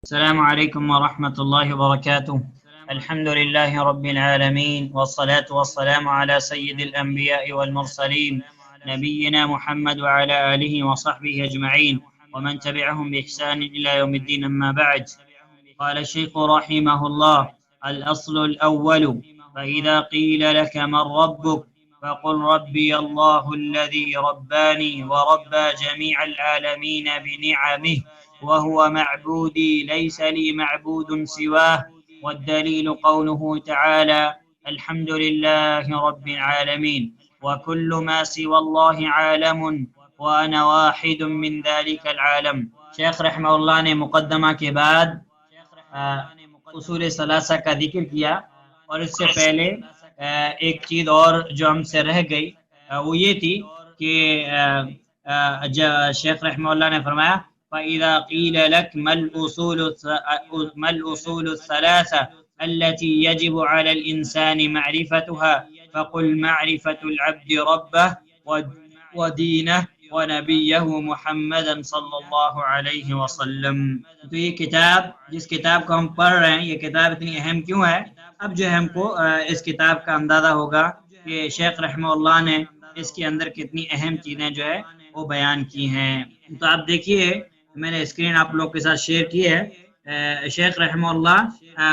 السلام عليكم ورحمة الله وبركاته. الحمد لله رب العالمين، والصلاة والسلام على سيد الأنبياء والمرسلين نبينا محمد وعلى آله وصحبه أجمعين ومن تبعهم بإحسان إلى يوم الدين. أما بعد، قال الشيخ رحمه الله: الأصل الأول: فإذا قيل لك من ربك فقل ربي الله الذي رباني وربى جميع العالمين بنعمه، وهو معبودي ليس لي معبود سواه. والدليل قوله تعالى: الحمد لله رب العالمين، وكل ما سوى الله عالم وأنا واحد من ذلك العالم. شیخ رحمہ اللہ نے مقدمہ کے بعد اصول ثلاثہ کا ذکر کیا، اور اس سے پہلے ایک چیز اور جو ہم سے رہ گئی وہ یہ تھی کہ شیخ رحمہ اللہ نے فرمایا: فَإِذَا قِيلَ لَكَ مَا الْأُصُولُ الثَّلَاثَةُ الَّتِي يَجِبُ عَلَى الْإِنسَانِ مَعْرِفَتُهَا فَقُلْ مَعْرِفَةُ الْعَبْدِ رَبَّهُ وَدِينَهُ وَنَبِيَّهُ مُحَمَّدًا صلی اللہ علیہ وسلم۔ تو یہ کتاب، جس کتاب کو ہم پڑھ رہے ہیں، یہ کتاب اتنی اہم کیوں ہے؟ اب جو ہے ہم کو اس کتاب کا اندازہ ہوگا کہ شیخ رحمہ اللہ نے اس کے اندر کتنی اہم چیزیں جو ہے وہ بیان کی ہیں۔ تو آپ دیکھیے، میں نے اسکرین آپ لوگ کے ساتھ شیئر کی ہے۔ شیخ رحمہ اللہ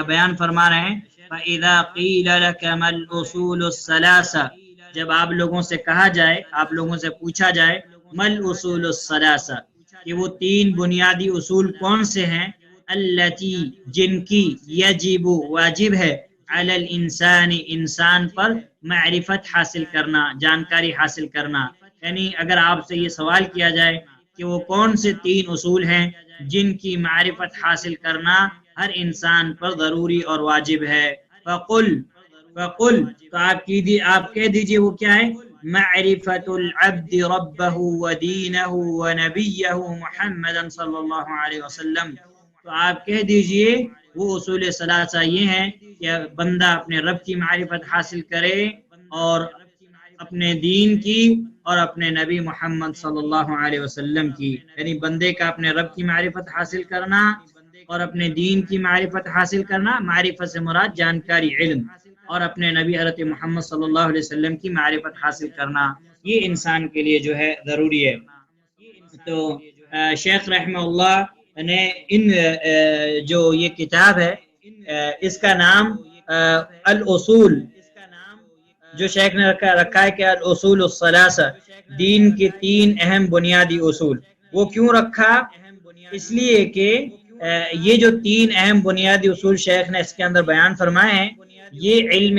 بیان فرما رہے ہیں: فَإِذَا قِيلَ لَكَ مَا الْأُصُولُ الثَّلَاثَةُ، جب آپ لوگوں سے کہا جائے، آپ لوگوں سے پوچھا جائے مَا الْأُصُولُ الثَّلَاثَةُ، کہ وہ تین بنیادی اصول کون سے ہیں، التی، جن کی، یجب، واجب ہے، علی الانسان، انسان پر، معرفت حاصل کرنا، جانکاری حاصل کرنا۔ یعنی اگر آپ سے یہ سوال کیا جائے کہ وہ کون سے تین اصول ہیں جن کی معرفت حاصل کرنا ہر انسان پر ضروری اور واجب ہے، فقل، تو آپ کہہ دیجئے وہ کیا ہے؟ معرفت العبد ربہ ودینہ ونبیہ محمد صلی اللہ علیہ وسلم۔ تو آپ کہہ دیجئے وہ اصول ثلاثہ یہ ہیں کہ بندہ اپنے رب کی معرفت حاصل کرے، اور اپنے دین کی، اور اپنے نبی محمد صلی اللہ علیہ وسلم کی۔ یعنی بندے کا اپنے رب کی معرفت حاصل کرنا اور اپنے دین کی معرفت حاصل کرنا، معرفت سے مراد جانکاری، علم، اور اپنے نبی حضرت محمد صلی اللہ علیہ وسلم کی معرفت حاصل کرنا، یہ انسان کے لیے جو ہے ضروری ہے۔ تو شیخ رحمہ اللہ نے ان جو یہ کتاب ہے اس کا نام الاصول، جو شیخ نے رکھا ہے کہ الاصول الثلاثہ، دین کے تین اہم بنیادی اصول۔ وہ کیوں رکھا؟ اس لیے کہ یہ جو تین اہم بنیادی اصول شیخ نے اس کے اندر بیان فرمائے ہیں، یہ علم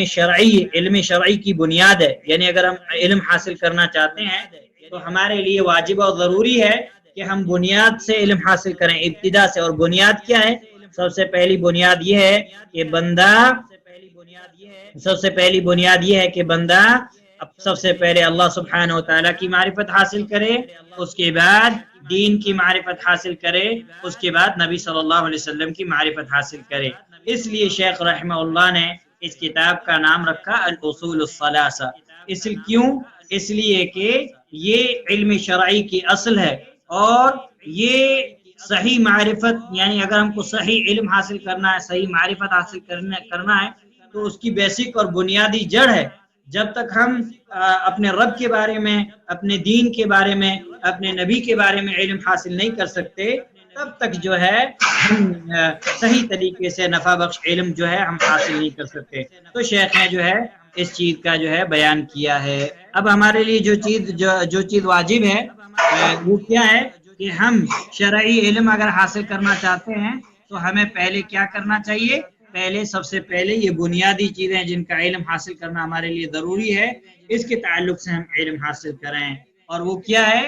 شرعی کی بنیاد ہے۔ یعنی اگر ہم علم حاصل کرنا چاہتے ہیں تو ہمارے لیے واجب اور ضروری ہے کہ ہم بنیاد سے علم حاصل کریں، ابتدا سے۔ اور بنیاد کیا ہے؟ سب سے پہلی بنیاد یہ ہے کہ بندہ سب سے پہلے اللہ سبحانہ و تعالیٰ کی معرفت حاصل کرے، اس کے بعد دین کی معرفت حاصل کرے، اس کے بعد نبی صلی اللہ علیہ وسلم کی معرفت حاصل کرے۔ اس لیے شیخ رحمہ اللہ نے اس کتاب کا نام رکھا الاصول الثلاثہ۔ اس لیے کہ یہ علم شرعی کی اصل ہے، اور یہ صحیح معرفت، یعنی اگر ہم کو صحیح علم حاصل کرنا ہے، صحیح معرفت حاصل کرنا ہے، تو اس کی بیسک اور بنیادی جڑ ہے۔ جب تک ہم اپنے رب کے بارے میں، اپنے دین کے بارے میں، اپنے نبی کے بارے میں علم حاصل نہیں کر سکتے، تب تک جو ہے ہم صحیح طریقے سے نفع بخش علم جو ہے ہم حاصل نہیں کر سکتے۔ تو شیخ نے جو ہے اس چیز کا جو ہے بیان کیا ہے۔ اب ہمارے لیے جو چیز واجب ہے وہ کیا ہے کہ ہم شرعی علم اگر حاصل کرنا چاہتے ہیں تو ہمیں پہلے کیا کرنا چاہیے؟ سب سے پہلے یہ بنیادی چیزیں جن کا علم حاصل کرنا ہمارے لیے ضروری ہے، اس کے تعلق سے ہم علم حاصل کریں۔ اور وہ کیا ہے؟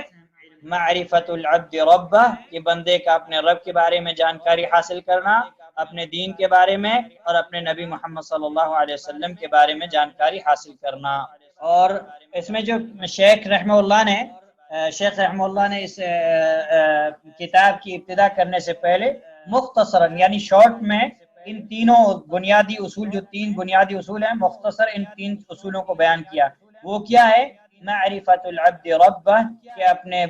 معرفت العبد ربہ، کہ بندے کا اپنے رب کے بارے میں جانکاری حاصل کرنا، اپنے دین کے بارے میں، اور اپنے نبی محمد صلی اللہ علیہ وسلم کے بارے میں جانکاری حاصل کرنا۔ اور اس میں جو شیخ رحمہ اللہ نے اس کتاب کی ابتدا کرنے سے پہلے مختصراً، یعنی شارٹ میں، ان تینوں بنیادی اصول، جو تین بنیادی اصول ہیں، مختصر ان تین اصولوں کو بیان کیا۔ وہ کیا ہے معرفت العبد ربہ، کہ اپنے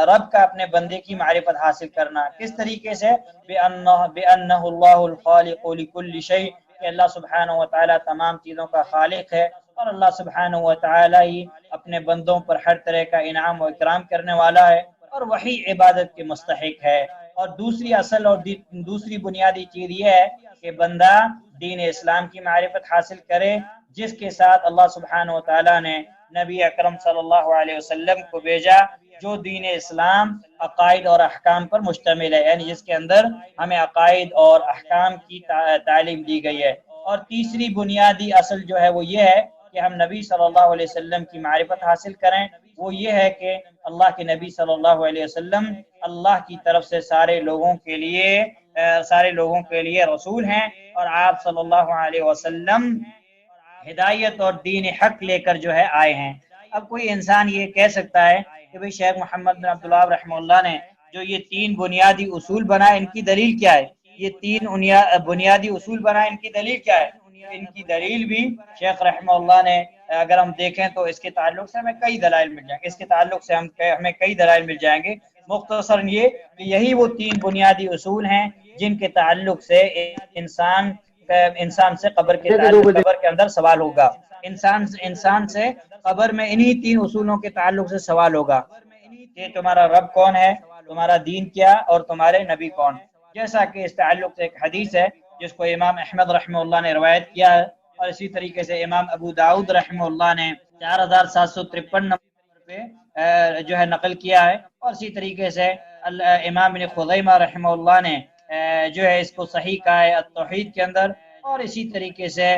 رب کا اپنے بندے کی معرفت حاصل کرنا. کس طریقے سے؟ بأنہ اللہ الخالق لکل شیء، کہ اللہ سبحانہ و تعالی تمام چیزوں کا خالق ہے، اور اللہ سبحانہ و تعالی ہی اپنے بندوں پر ہر طرح کا انعام و اکرام کرنے والا ہے، اور وہی عبادت کے مستحق ہے. اور دوسری اصل اور دوسری بنیادی چیز یہ ہے کہ بندہ دین اسلام کی معرفت حاصل کرے، جس کے ساتھ اللہ سبحانہ و تعالی نے نبی اکرم صلی اللہ علیہ وسلم کو بھیجا، جو دین اسلام عقائد اور احکام پر مشتمل ہے، یعنی جس کے اندر ہمیں عقائد اور احکام کی تعلیم دی گئی ہے. اور تیسری بنیادی اصل جو ہے وہ یہ ہے کہ ہم نبی صلی اللہ علیہ وسلم کی معرفت حاصل کریں. وہ یہ ہے کہ اللہ کے نبی صلی اللہ علیہ وسلم اللہ کی طرف سے سارے لوگوں کے لیے رسول ہیں، اور آپ صلی اللہ علیہ وسلم ہدایت اور دین حق لے کر جو ہے آئے ہیں. اب کوئی انسان یہ کہہ سکتا ہے کہ بھئی شیخ محمد بن عبدالوہاب رحمہ اللہ نے جو یہ 3 بنیادی اصول بنائے، ان کی دلیل کیا ہے؟ یہ 3 بنیادی اصول بنائے، ان کی دلیل کیا ہے؟ ان کی دلیل بھی شیخ رحمہ اللہ نے اگر ہم دیکھیں تو اس کے تعلق سے ہمیں کئی دلائل مل جائیں گے، اس کے تعلق سے ہمیں کئی دلائل مل جائیں گے. مختصراً یہ کہ یہی وہ 3 بنیادی اصول ہیں جن کے تعلق سے انسان سے قبر کے اندر سوال ہوگا. انسان سے قبر میں انہی 3 اصولوں کے تعلق سے سوال ہوگا کہ تمہارا رب کون ہے، تمہارا دین کیا، اور تمہارے نبی کون. جیسا کہ اس تعلق سے ایک حدیث ہے جس کو امام احمد رحمہ اللہ نے روایت کیا ہے، اور اسی طریقے سے امام ابو داؤد رحمہ اللہ نے 4753 نمبر پہ جو ہے نقل کیا ہے، اور اسی طریقے سے امام ابن خزیمہ رحمہ اللہ نے جو ہے اس کو صحیح کہا ہے التوحید کے اندر، اور اسی طریقے سے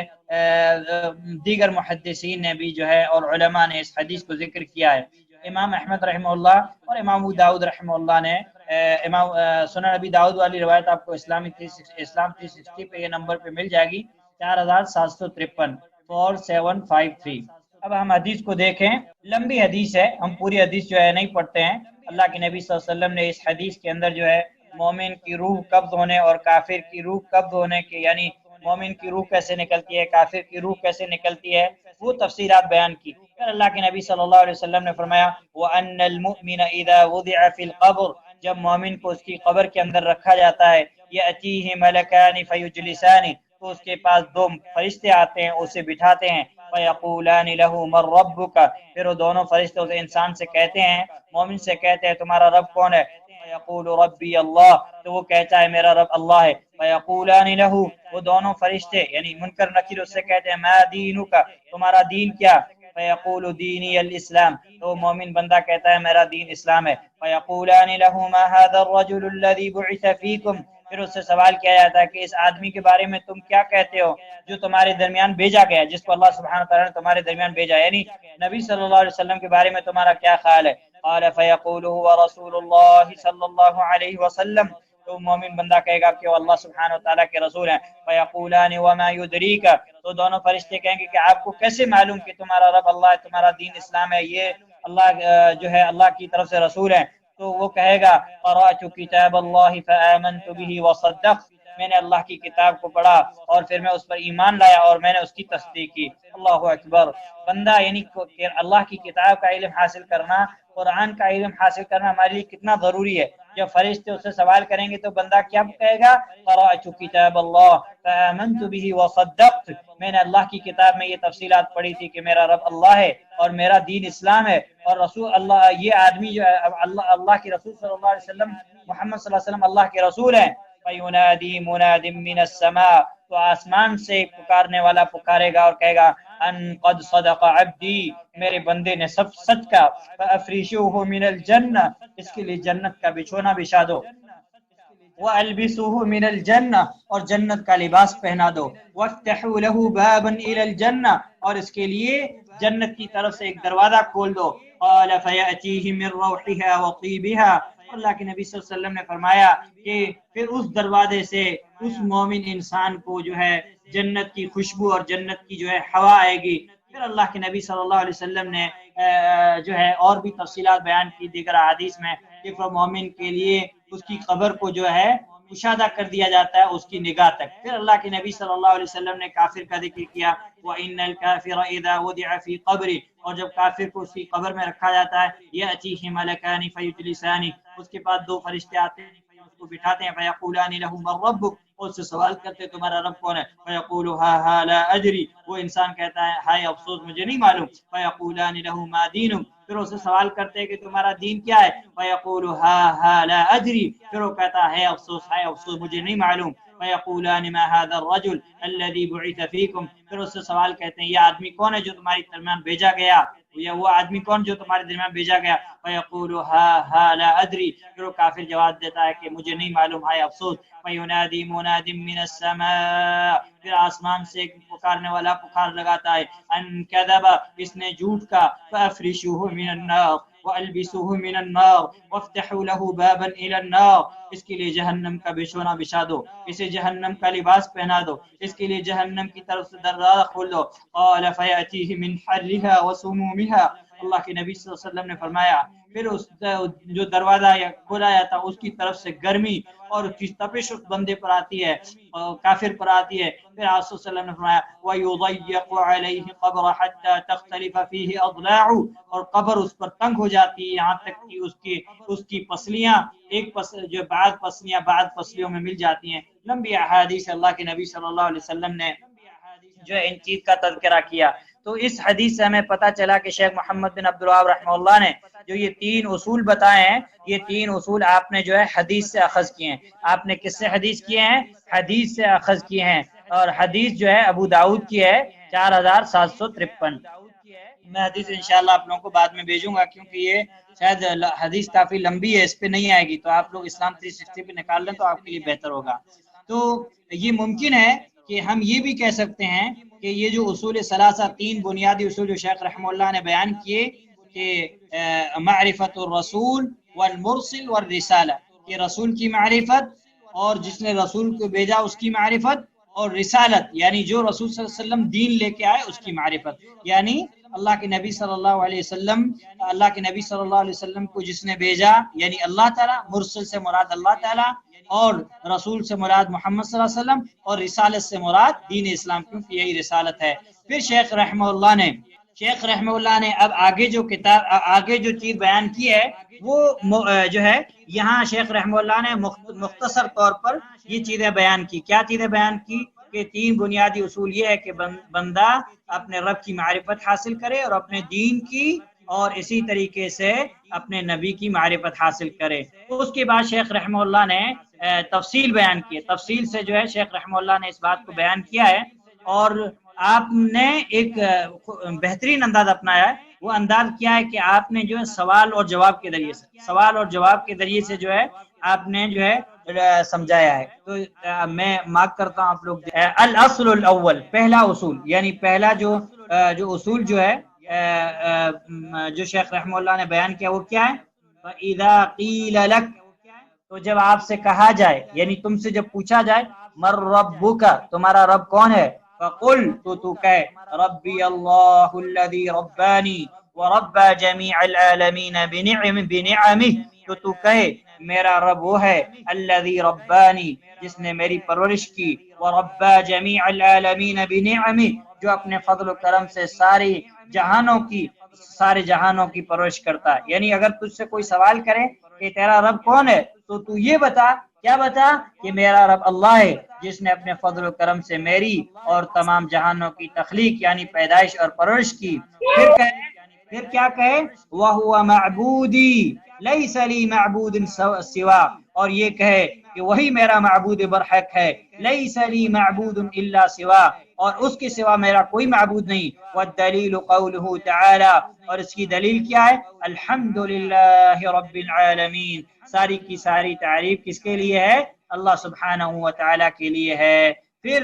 دیگر محدثین نے بھی جو ہے اور علماء نے اس حدیث کو ذکر کیا ہے. امام احمد رحمہ اللہ اور امام ابو داؤد رحمہ اللہ نے امام سنن ابی داؤد والی روایت آپ کو اسلام 360 پہ یہ نمبر پہ مل جائے گی، 4753 4753. اب ہم حدیث کو دیکھیں، لمبی حدیث ہے، ہم پوری حدیث جو ہے نہیں پڑھتے ہیں. اللہ کے نبی صلی اللہ علیہ وسلم نے اس حدیث کے اندر جو ہے مومن کی روح قبض ہونے اور کافر کی روح قبض ہونے کے، یعنی مومن کی روح کیسے نکلتی ہے، کافر کی روح کیسے نکلتی ہے، وہ تفصیلات بیان کی. پھر اللہ کے نبی صلی اللہ علیہ وسلم نے فرمایا وَأَنَّ الْمُؤْمِنَ إِذَا وُضِعَ فِي الْقَبْرِ، جب مومن کو اس کی قبر کے اندر رکھا جاتا ہے، يَأْتِيهِ مَلَكَانِ فَيُجْلِسَانِ، تو اس کے پاس 2 فرشتے آتے ہیں، اسے بٹھاتے ہیں، فَيَقُولَانِ لَهُ مَن رَبُّكَ، پھر وہ دونوں فرشتے اس انسان سے کہتے ہیں، مومن سے کہتے ہیں تمہارا رب کون ہے؟ فَيَقُولُ رَبِّيَ اللَّهُ، تو وہ کہتا ہے میرا رب اللہ ہے. فَيَقُولَانِ لَهُ، وہ دونوں فرشتے یعنی منکر نکیر اس سے کہتے ہیں مَا دِينُكَ، تمہارا دین کیا؟ فَيَقُولُ دِينِيَ الْإِسْلَامِ، تو مومن بندہ کہتا ہے میرا دین اسلام ہے. فَيَقُولَانِ لَهُ مَا هَذَا الرَّجُلُ الَّذِي بُعِثَ فِيكُمْ، پھر اس سے سوال کیا جاتا ہے کہ اس آدمی کے بارے میں تم کیا کہتے ہو جو تمہارے درمیان بھیجا گیا، جس کو اللہ سبحانہ وتعالی نے تمہارے درمیان بھیجا، یعنی نبی صلی اللہ علیہ وسلم کے بارے میں تمہارا کیا خیال ہے؟ قال فیقول هو رسول اللہ صلی اللہ علیہ وسلم، تو مومن بندہ کہے گا کہ وہ اللہ سبحانہ وتعالی کے رسول ہیں. فیقولان وما یدریک، تو دونوں فرشتے کہیں گے کہ آپ کو کیسے معلوم کہ تمہارا رب اللہ ہے، تمہارا دین اسلام ہے، یہ اللہ جو ہے اللہ کی طرف سے رسول ہیں. تو وہ کہے گا قرأت کتاب اللہ فآمنت به وصدقت، میں نے اللہ کی کتاب کو پڑھا اور پھر میں اس پر ایمان لایا اور میں نے اس کی تصدیق کی. اللہ اکبر. بندہ یعنی اللہ کی کتاب کا علم حاصل کرنا، قرآن کا علم حاصل کرنا ہمارے لیے کتنا ضروری ہے. جب فرشتے اس سے سوال کریں گے تو بندہ کیا کہے گا؟ قرأت کتاب اللہ فآمنت به وصدقت، میں نے اللہ کی کتاب میں یہ تفصیلات پڑھی تھی کہ میرا رب اللہ ہے اور میرا دین اسلام ہے، اور رسول اللہ، یہ آدمی جو اللہ کے رسول صلی اللہ علیہ وسلم محمد صلی اللہ علیہ وسلم اللہ کے رسول ہیں. فَيُنَادِي مُنَادٍ مِّنَ السَّمَاءِ، تو آسمان سے پکارنے والا پکارے گا اور کہے گا ان قد صدق عبدی، میرے بندے نے سب سچ کہا. فَأَفْرِشُوهُ مِنَ الْجَنَّةِ، اس کے لیے جنت کا بچھونا بچھا دو. وَأَلْبِسُوهُ مِنَ الْجَنَّةِ، اور جنت کا لباس پہنا دو. وَافْتَحُوا لَهُ بَابًا إِلَى الْجَنَّةِ، اور اس کے لیے جنت کی طرف سے ایک دروازہ کھول دو. قَالَ فَيَأْتِيهِ مِن رَوْحِهَا وَطِيبِهَا، اللہ کے نبی صلی اللہ علیہ وسلم نے فرمایا کہ پھر اس دروازے سے اس مومن انسان کو جو ہے جنت کی خوشبو اور جنت کی جو ہے ہوا آئے گی. پھر اللہ کے نبی صلی اللہ علیہ وسلم نے جو ہے اور بھی تفصیلات بیان کی دیگر احادیث میں کہ مومن کے لیے اس کی قبر کو جو ہے کشادہ کر دیا جاتا ہے اس کی نگاہ تک۔ پھر اللہ کے نبی صلی اللہ علیہ وسلم نے کافر کا ذکر کیا، وَإِنَّ الْكَافِرَ إِذَا وُضِعَ فِي قَبْرِ، اور جب کافر کو اس کی قبر میں رکھا جاتا ہے، يَأْتِيهِ مَلَكَانِ فَيُجْلِسَانِ، اس کے بعد دو فرشتے آتے ہیں اس کو بٹھاتے ہیں، فَيَقُولَانِ لَهُ مَن رَبُّكَ، اس سے سوال کرتے تمہارا رب کون ہے، فَيَقُولُ هَا هَا لَا أَدْرِي، وہ انسان کہتا ہے ہائے افسوس مجھے نہیں معلوم، فَيَقُولَانِ لَهُ مَا دِينُكَ، پھر اس سے سوال کرتے ہیں کہ تمہارا دین کیا ہے، فَيَقُولُ هَا هَا لَا أَدْرِي، پھر وہ کہتا ہے ہائے افسوس مجھے نہیں معلوم، فَيَقُولَانِ مَا هَذَا الرَّجُلُ الَّذِي بُعِثَ فِيكُمْ، پھر اس سے سوال کہتے ہیں یہ آدمی کون ہے جو تمہارے درمیان بھیجا گیا، یا وہ آدمی کون جو تمہارے درمیان بھیجا گیا، فَيَقُولُ هَا هَا لَا أَدْرِي، پھر وہ کافر جواب دیتا ہے کہ مجھے نہیں معلوم ہائے افسوس، فَيُنَادِي مُنَادٍ مِّنَ السَّمَاءِ، پھر آسمان سے ایک پکارنے والا پکار لگاتا ہے، ان کذب، اس نے جھوٹ کا، فَأَفْرِشُوهُ مِنَ النَّارِ وَأَلْبِسُوهُ مِنَ النَّارِ وَافْتَحُوا لَهُ بَابًا إِلَى النَّارِ، اس کے لیے جہنم کا بچھونا بچھا دو، اسے جہنم کا لباس پہنا دو، اس کے لیے جہنم کی طرف سے دروازہ کھول دو، قال فَيَأْتِيهِ مِنْ حَرِّهَا وَسُمُومِهَا، اللہ کے نبی صلی اللہ علیہ وسلم نے فرمایا پھر اس جو دروازہ کھولا جاتا اس کی طرف سے گرمی اور اس کی تپش اس بندے پر آتی ہے، کافر پر آتی ہے، پھر آپ صلی اللہ علیہ وسلم نے فرمایا وَيُضَيَّقُ عَلَيْهِ قَبْرَ حَتَّى تَخْتَلِفَ فِيهِ أَضْلَاعُ، اور قبر اس پر تنگ ہو جاتی ہے یہاں تک کہ اس کی پسلیاں جو بعض پسلیوں میں مل جاتی ہیں۔ لمبی احادیث اللہ کے نبی صلی اللہ علیہ وسلم نے جو ان چیز کا تذکرہ کیا۔ تو اس حدیث سے ہمیں پتہ چلا کہ شیخ محمد بن عبد الوہاب رحمہ اللہ نے جو یہ 3 اصول بتائے ہیں، یہ 3 اصول آپ نے جو ہے حدیث سے اخذ کیے ہیں۔ آپ نے کس سے حدیث کیے ہیں؟ حدیث سے اخذ کیے ہیں، اور حدیث جو ہے ابو داؤد کی ہے 4753۔ میں حدیث انشاءاللہ آپ لوگوں کو بعد میں بھیجوں گا، کیونکہ یہ شاید حدیث کافی لمبی ہے، اس پہ نہیں آئے گی، تو آپ لوگ اسلام 360 پہ نکال لیں تو آپ کے لیے بہتر ہوگا۔ تو یہ ممکن ہے کہ ہم یہ بھی کہہ سکتے ہیں کہ یہ جو اصول ثلاثہ 3 بنیادی اصول جو شیخ رحمہ اللہ نے بیان کیے کہ معرفت الرسول والمرسل والرسالہ، کہ رسول کی معرفت اور جس نے رسول کو بھیجا اس کی معرفت، اور رسالت یعنی جو رسول صلی اللہ علیہ وسلم دین لے کے آئے اس کی معرفت، یعنی اللہ کے نبی صلی اللہ علیہ وسلم کو جس نے بھیجا یعنی اللہ تعالیٰ، مرسل سے مراد اللہ تعالیٰ، اور رسول سے مراد محمد صلی اللہ علیہ وسلم، اور رسالت سے مراد دین اسلام، کیونکہ یہی رسالت ہے۔ پھر شیخ رحمہ اللہ نے اب آگے جو چیز بیان کی ہے وہ جو ہے یہاں شیخ رحمہ اللہ نے مختصر طور پر یہ چیزیں بیان کی۔ کیا چیزیں بیان کی؟ کہ 3 بنیادی اصول یہ ہے کہ بندہ اپنے رب کی معرفت حاصل کرے اور اپنے دین کی، اور اسی طریقے سے اپنے نبی کی معرفت حاصل کرے۔ اس کے بعد شیخ رحمہ اللہ نے تفصیل بیان کی ہے، تفصیل سے جو ہے شیخ رحمہ اللہ نے اس بات کو بیان کیا ہے، اور آپ نے ایک بہترین انداز اپنایا ہے۔ وہ انداز کیا ہے کہ آپ نے جو ہے سوال اور جواب کے ذریعے سے جو ہے آپ نے جو ہے سمجھایا ہے۔ تو میں مارک کرتا ہوں، آپ لوگ الاصل الاول، پہلا اصول، یعنی پہلا جو اصول جو ہے جو شیخ رحمہ اللہ نے بیان کیا وہ کیا ہے؟ فَإِذَا قِيلَ لَكَ، تو جب آپ سے کہا جائے یعنی تم سے جب پوچھا جائے مَن رَبُّكَ، تمہارا رب کون ہے، فَقُلْ، تو کہے ربی اللہ الذی ربانی وربى جمیع العالمین بنعمه، تو کہے میرا رب وہ ہے الذی ربانی، جس نے میری پرورش کی، وربى جمیع العالمین بنعمه، جو اپنے فضل و کرم سے سارے جہانوں کی پرورش کرتا ہے۔ یعنی اگر تجھ سے کوئی سوال کرے کہ تیرا رب کون ہے، تو یہ بتا، کیا بتا؟ کہ میرا رب اللہ ہے جس نے اپنے فضل و کرم سے میری اور تمام جہانوں کی تخلیق یعنی پیدائش اور پرورش کی۔ پھر کیا کہے؟ وَهُوَ مَعْبُودِي لَيْسَ لِي مَعْبُودٍ سِوَا، اور یہ کہے کہ وہی میرا معبود برحق ہے، لَيْسَ لِي مَعْبُودٌ إِلَّا سِوَا، اور اس کے سوا میرا کوئی معبود نہیں۔ وَالدَّلِيلُ قَوْلُهُ تَعَالَى، اور اس کی دلیل کیا ہے؟ الحمدللہ رب العالمین، ساری کی ساری تعریف کس کے لیے ہے؟ اللہ سبحانہ و تعالی کے لیے ہے۔ پھر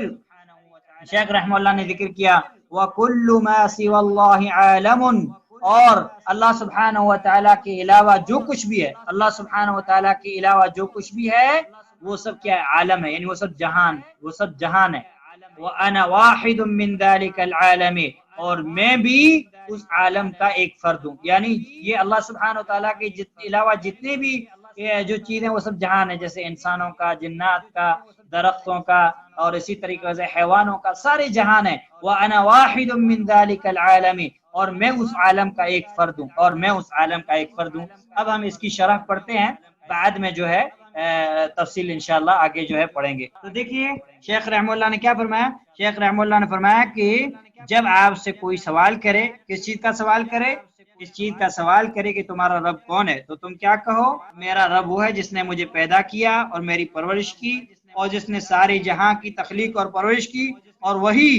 شیخ رحمہ اللہ نے ذکر کیا وَكُلُّ مَا سِوَى اللَّهِ عَالَمٌ، اور اللہ سبحانہ و تعالی کے علاوہ جو کچھ بھی ہے، اللہ سبحانہ و تعالی کے علاوہ جو کچھ بھی ہے وہ سب کیا ہے؟ عالم ہے، یعنی وہ سب جہان ہے۔ وَأَنَا وَاحِدٌ مِّن ذَلِكَ الْعَالَمِ، اور میں بھی اس عالم کا ایک فرد ہوں، یعنی یہ اللہ سبحانہ و تعالیٰ کے علاوہ جتنے بھی یہ جو چیزیں وہ سب جہان ہے، جیسے انسانوں کا، جنات کا، درختوں کا، اور اسی طریقے سے حیوانوں کا، سارے جہان ہے۔ وَأَنَا وَاحِدٌ مِّن ذَلِكَ الْعَالَمِ، اور میں اس عالم کا ایک فرد ہوں، اور میں اس عالم کا ایک فرد ہوں۔ اب ہم اس کی شرح پڑھتے ہیں، بعد میں جو ہے تفصیل انشاءاللہ آگے جو ہے پڑھیں گے۔ تو دیکھیے شیخ رحمہ اللہ نے کیا فرمایا، شیخ رحمہ اللہ نے فرمایا کہ جب آپ سے کوئی سوال کرے، کس چیز کا سوال کرے، اس چیز کا سوال کرے کہ تمہارا رب کون ہے، تو تم کیا کہو، میرا رب وہ ہے جس نے مجھے پیدا کیا اور میری پرورش کی، اور جس نے ساری جہاں کی تخلیق اور پرورش کی، اور وہی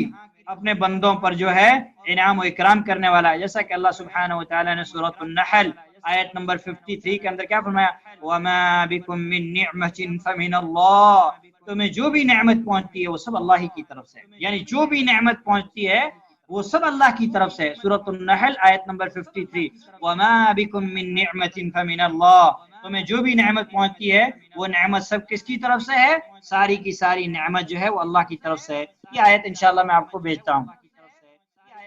اپنے بندوں پر جو ہے انعام و اکرام کرنے والا ہے، جیسا کہ اللہ سبحانہ و تعالیٰ نے سورۃ النحل آیت نمبر 53 کے اندر کیا فرمایا، وَمَا بِكُم مِّن نِعْمَةٍ فَمِنَ اللَّهِ، تمہیں جو بھی نعمت پہنچتی ہے وہ سب اللہ ہی کی طرف سے، یعنی جو بھی نعمت پہنچتی ہے وہ سب اللہ کی طرف سے۔ سورۃ النحل آیت نمبر 53، وَمَا بِكُم مِّن نِعْمَةٍ فَمِنَ اللَّهِ، تمہیں جو بھی نعمت پہنچتی ہے وہ نعمت سب کس کی طرف سے ہے، ساری کی ساری نعمت جو ہے وہ اللہ کی طرف سے ہے۔ یہ آیت انشاءاللہ میں آپ کو بھیجتا ہوں،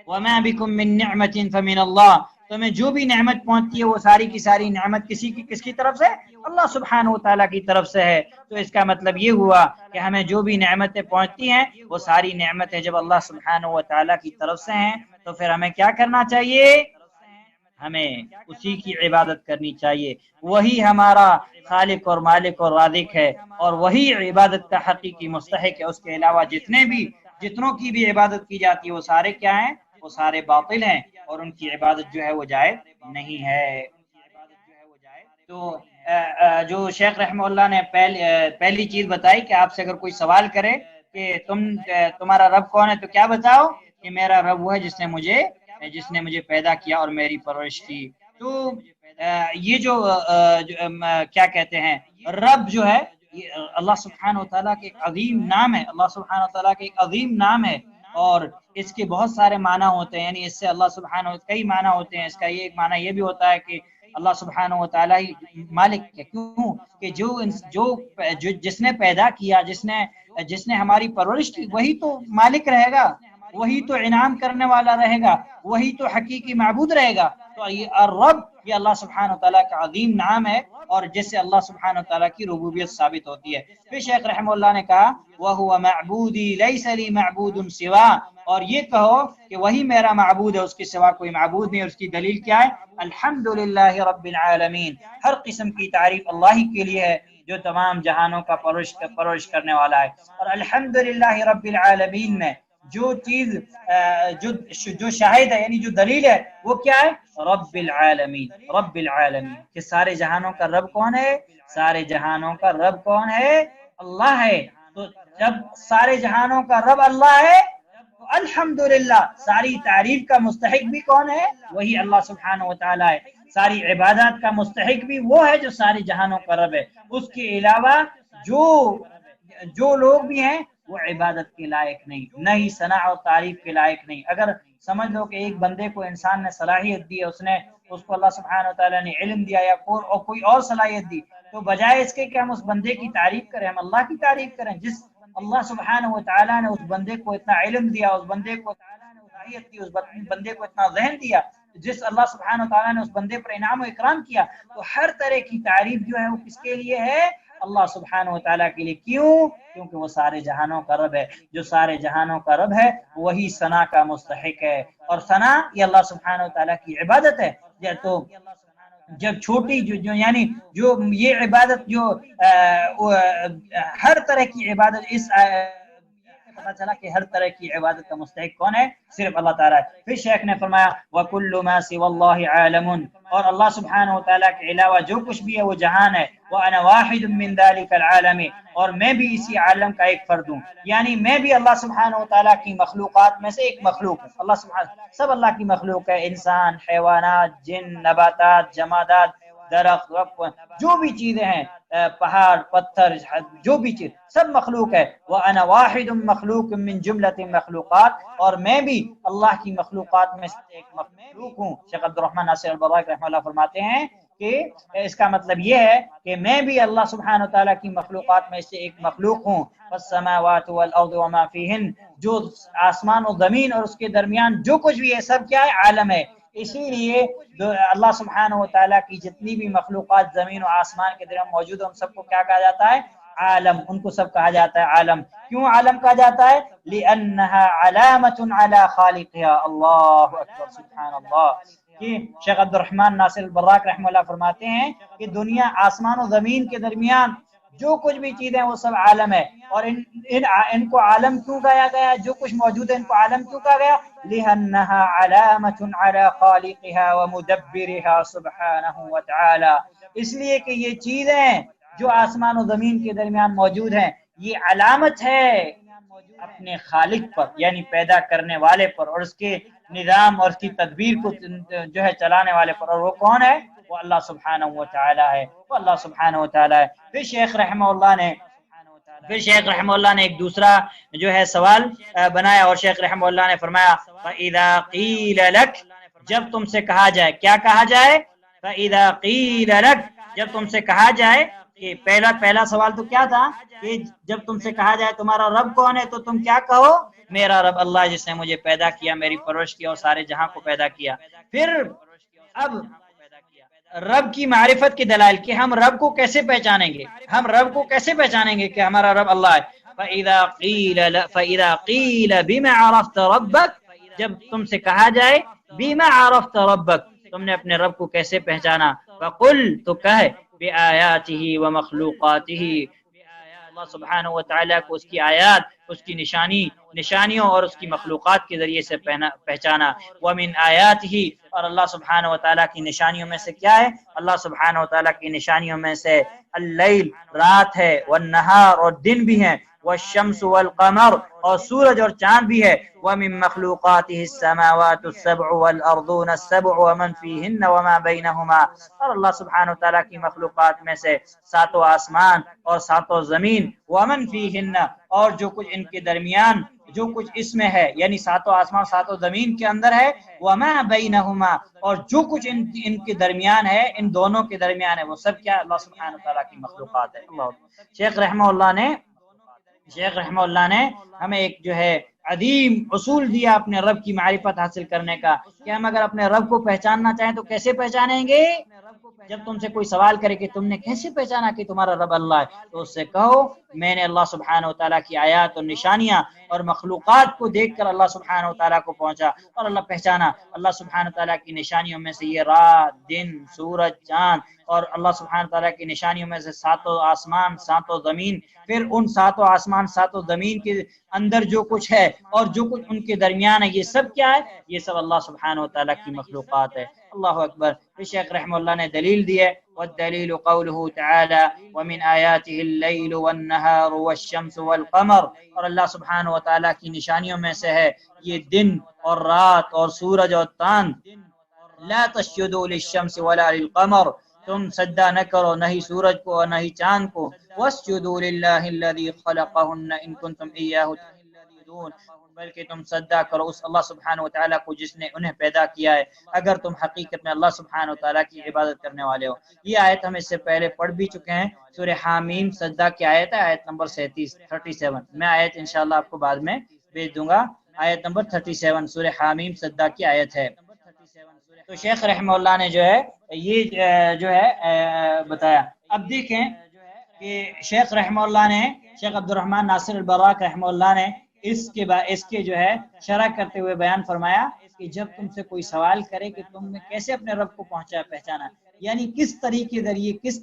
وَمَا بِكُم مِّن نِعْمَةٍ فَمِنَ اللَّهِ، تمہیں جو بھی نعمت پہنچتی ہے وہ ساری کی ساری نعمت کس کی طرف سے، اللہ سبحانہ و تعالیٰ کی طرف سے ہے۔ تو اس کا مطلب یہ ہوا کہ ہمیں جو بھی نعمتیں پہنچتی ہیں وہ ساری نعمتیں جب اللہ سبحانہ و تعالیٰ کی طرف سے ہیں تو پھر ہمیں کیا کرنا چاہیے، ہمیں اسی کی عبادت کرنی چاہیے۔ وہی ہمارا خالق اور مالک اور رازق ہے، اور وہی عبادت کا حقیقی مستحق ہے۔ اس کے علاوہ جتنوں کی بھی عبادت کی جاتی ہے وہ سارے کیا ہیں، وہ سارے باطل ہیں، اور ان کی عبادت جو ہے وہ جائز نہیں ہے۔ تو جو شیخ رحمہ اللہ نے پہلی چیز بتائی کہ آپ سے اگر کوئی سوال کرے کہ تمہارا رب کون ہے، تو کیا بتاؤ کہ میرا رب وہ ہے جس نے مجھے پیدا کیا اور میری پرورش کی۔ تو یہ جو کیا کہتے ہیں، رب جو ہے یہ اللہ سبحانہ و تعالیٰ کے ایک عظیم نام ہے، اللہ سبحانہ و تعالیٰ کے ایک عظیم نام ہے، اور اس کے بہت سارے معنی ہوتے ہیں، یعنی اس سے اللہ سبحانہ کئی معنی ہوتے ہیں۔ اس کا یہ ایک معنی یہ بھی ہوتا ہے کہ اللہ سبحانہ و تعالیٰ ہی مالک ہے، کیوں کہ جس نے پیدا کیا، جس نے ہماری پرورش کی، وہی تو مالک رہے گا، وہی تو انعام کرنے والا رہے گا، وہی تو حقیقی معبود رہے گا۔ تو یہ الرب، یہ اللہ سبحانہ و تعالیٰ کا عظیم نام ہے، اور جس سے اللہ سبحانہ و تعالیٰ کی ربوبیت ثابت ہوتی ہے۔ پھر شیخ رحمہ اللہ نے کہا وَهُوَ مَعْبُودِي لَيْسَ لِي مَعْبُودٌ سِوَا، اور یہ کہو کہ وہی میرا معبود ہے، اس کے سوا کوئی معبود نہیں۔ اور اس کی دلیل کیا ہے، الحمدللہ رب العالمین، ہر قسم کی تعریف اللہ ہی کے لیے ہے جو تمام جہانوں کا پرورش کرنے والا ہے۔ اور الحمدللہ رب العالمین میں جو چیز جو شاہد ہے، یعنی جو دلیل ہے، وہ کیا ہے، رب العالمین، رب العالمین، کہ سارے جہانوں کا رب کون ہے، سارے جہانوں کا رب کون ہے، اللہ ہے۔ تو جب سارے جہانوں کا رب اللہ ہے تو الحمدللہ ساری تعریف کا مستحق بھی کون ہے، وہی اللہ سبحانہ و تعالی ہے۔ ساری عبادات کا مستحق بھی وہ ہے جو ساری جہانوں کا رب ہے۔ اس کے علاوہ جو لوگ بھی ہیں وہ عبادت کے لائق نہیں، نہ ہی ثنا اور تعریف کے لائق نہیں۔ اگر سمجھ لو کہ ایک بندے کو انسان نے صلاحیت دی ہے، اس کو اللہ سبحانہ و تعالیٰ نے علم دیا یا کوئی اور صلاحیت دی، تو بجائے اس کے کہ ہم اس بندے کی تعریف کریں، ہم اللہ کی تعریف کریں۔ جس اللہ سبحانہ و تعالیٰ نے اس بندے کو اتنا علم دیا، اس بندے کو صلاحیت دی، اس بندے کو اتنا ذہن دیا، جس اللہ سبحانہ و تعالیٰ نے اس بندے پر انعام و اکرام کیا، تو ہر طرح کی تعریف جو ہے وہ کس کے لیے ہے، اللہ سبحانہ و تعالیٰ کے لیے۔ کیونکہ وہ سارے جہانوں کا رب ہے۔ جو سارے جہانوں کا رب ہے وہی ثنا کا مستحق ہے، اور ثنا یہ اللہ سبحانہ و تعالیٰ کی عبادت ہے۔ تو جب چھوٹی یعنی جو یہ عبادت جو ہر طرح کی عبادت، اس پتہ چلا کہ ہر طرح کی عبادت کا مستحق کون ہے، صرف اللہ تعالیٰ ہے۔ پھر شیخ نے فرمایا وَكُلُّ مَا سِوَى اللَّهِ عَالَمٌ، اور اللہ سبحانہ و تعالیٰ کے علاوہ جو کچھ بھی ہے وہ جہان ہے۔ وَأَنَا وَاحِدٌ مِّن ذَلِكَ الْعَالَمِ، اور میں بھی اسی عالم کا ایک فرد ہوں، یعنی میں بھی اللہ سبحانہ و تعالیٰ کی مخلوقات میں سے ایک مخلوق ہوں۔ اللہ سبحانہ سب اللہ کی مخلوق ہے، انسان، حیوانات، جن، نباتات، جمادات، درخت، جو بھی چیزیں ہیں، پہاڑ، پتھر، جو بھی چیز سب مخلوق ہے۔ وَأَنَا وَاحِدٌ مَخْلُوقٌ مِّن جُمْلَةِ مخلوقات، اور میں بھی اللہ کی مخلوقات میں سے ایک مخلوق ہوں۔ شیخ عبد الرحمن ناصر البراق رحمہ اللہ فرماتے ہیں کہ اس کا مطلب یہ ہے کہ میں بھی اللہ سبحانہ وتعالیٰ کی مخلوقات میں سے ایک مخلوق ہوں۔ وَالسَّمَاوَاتُ وَالْأَرْضُ وَمَا فِيهِنَّ، جو آسمان و زمین اور اس کے درمیان جو کچھ بھی ہے سب کیا ہے، عالم ہے۔ اسی لیے اللہ سبحانہ و تعالیٰ کی جتنی بھی مخلوقات زمین و آسمان کے درمیان موجود ہیں ان سب کو کیا کہا جاتا ہے؟ عالم. ان کو سب کہا جاتا ہے عالم. کیوں عالم کہا جاتا ہے؟ لِأَنَّهَا عَلَامَةٌ عَلَى خَالِقِهَا. اللہ اکبر سبحان اللہ. کہ شیخ عبد الرحمن ناصر البراق رحمہ اللہ فرماتے ہیں کہ دنیا آسمان و زمین کے درمیان جو کچھ بھی چیزیں وہ سب عالم ہے. اور ان کو عالم کیوں کہا گیا؟ جو کچھ موجود ہے ان کو عالم کیوں کہا گیا؟ لِأَنَّهَا عَلَامَةٌ عَلَى خَالِقِهَا وَمُدَبِّرِهَا سُبْحَانَهُ وَتَعَالَى. اس لیے کہ یہ چیزیں جو آسمان و زمین کے درمیان موجود ہیں یہ علامت ہے اپنے خالق پر، یعنی پیدا کرنے والے پر، اور اس کے نظام اور اس کی تدبیر کو جو ہے چلانے والے پر. اور وہ کون ہے؟ وہ اللہ سبحانہ و تعالی ہے. وہ اللہ سبحانہ و تعالی ہے. پھر شیخ رحمہ اللہ نے ایک دوسرا جو ہے سوال بنایا، اور شیخ رحمہ اللہ نے فرمایا فَإِذَا قِيلَ لَكَ، جب تم سے کہا جائے. کیا کہا جائے؟ فَإِذَا قِيلَ لَكَ، جب تم سے کہا جائے. کہ پہلا سوال تو کیا تھا کہ جب تم سے کہا جائے تمہارا رب کون ہے تو تم کیا کہو؟ میرا رب اللہ جس نے مجھے پیدا کیا، میری پرورش کیا اور سارے جہاں کو پیدا کیا. پھر اب رب کی معرفت کے دلائل کہ ہم رب کو کیسے پہچانیں گے، ہم رب کو کیسے پہچانیں گے کہ ہمارا رب اللہ ہے. فَإِذَا قِيلَ بِمَا عَرَفْتَ رَبَّكَ، جب تم سے کہا جائے بِمَا عَرَفْتَ رَبَّكَ، تم نے اپنے رب کو کیسے پہچانا. فَقُلْ، تو کہے بِآيَاتِهِ وَمَخْلُوقَاتِهِ، اللہ سبحانہ و تعالیٰ کو اس کی آیات، اس کی نشانیوں اور اس کی مخلوقات کے ذریعے سے پہچانا. وَمِنْ آیَاتِهِ، اور اللہ سبحانہ و تعالیٰ کی نشانیوں میں سے کیا ہے؟ اللہ سبحانہ و تعالیٰ کی نشانیوں میں سے اللیل، رات ہے، والنہار، اور دن بھی ہے، والشمس والقمر، اور سورج اور چاند بھی ہے. وَمِن مَخْلُوقَاتِهِ السَّمَاوَاتُ السَّبْعُ وَالْأَرْضُونَ السَّبْعُ وَمَنْ فِيهِنَّ وَمَا بَيْنَهُمَا، اور اللہ سبحانہ و تعالیٰ کی مخلوقات میں سے ساتوں آسمان اور ساتوں زمین، وَمَنْ فِيهِنَّ، اور جو کچھ ان کے درمیان، جو کچھ اس میں ہے، یعنی ساتوں آسمان ساتوں زمین کے اندر ہے. وَمَا بَيْنَهُمَا، اور جو کچھ ان کے درمیان ہے، ان دونوں کے درمیان ہے، وہ سب کیا؟ اللہ سبحانہ و تعالیٰ کی مخلوقات ہے. اللہ. شیخ رحمہ اللہ نے ہمیں ایک جو ہے عظیم اصول دیا اپنے رب کی معرفت حاصل کرنے کا، کہ ہم اگر اپنے رب کو پہچاننا چاہیں تو کیسے پہچانیں گے؟ جب تم سے کوئی سوال کرے کہ تم نے کیسے پہچانا کہ تمہارا رب اللہ ہے، تو اس سے کہو میں نے اللہ سبحانہ و تعالیٰ کی آیات اور نشانیاں اور مخلوقات کو دیکھ کر اللہ سبحانہ و تعالیٰ کو پہنچا اور اللہ پہچانا. اللہ سبحانہ و تعالیٰ کی نشانیوں میں سے یہ رات، دن، سورج، چاند، اور اللہ سبحانہ و تعالیٰ کی نشانیوں میں سے ساتوں آسمان ساتوں زمین. پھر ان ساتوں آسمان ساتوں زمین کے اندر جو کچھ ہے اور جو کچھ ان کے درمیان ہے، یہ سب کیا ہے؟ یہ سب اللہ سبحانہ و تعالیٰ کی مخلوقات ہے. اللہ اکبر. پھر شیخ رحمہ اللہ نے دلیل دی ہے، والدلیل قوله تعالی ومن آیاته اللیل والنہار والشمس والقمر، اور اللہ سبحانہ و تعالیٰ کی نشانیوں میں سے ہے یہ دن اور رات اور سورج اور چاند. لا تسجدوا للشمس ولا للقمر، تم سجدہ نہ کرو نہ ہی سورج کو اور نہ ہی چاند کو. واسجدوا للہ الذی خلقہن ان کنتم ایاہ تعبدون، بلکہ تم سجدہ کرو اس اللہ سبحانہ و تعالیٰ کو جس نے انہیں پیدا کیا ہے، اگر تم حقیقت میں اللہ سبحانہ و تعالیٰ کی عبادت کرنے والے ہو. یہ آیت ہم اس سے پہلے پڑھ بھی چکے ہیں، سورہ حامیم سجدہ کی آیت ہے، آیت نمبر 37. میں آیت انشاءاللہ آپ کو بعد میں بھیج دوں گا. آیت نمبر 37 سورہ حامیم سجدہ کی آیت ہے. تو شیخ رحمہ اللہ نے جو ہے یہ جو ہے بتایا. اب دیکھیں کہ شیخ رحمہ اللہ نے، شیخ عبد الرحمن ناصر البراق رحمہ اللہ نے اس کے جو ہے شرح کرتے ہوئے بیان فرمایا کہ جب تم سے کوئی سوال کرے کہ تم نے کیسے اپنے رب کو پہچانا، یعنی کس طریقے ذریعے، کس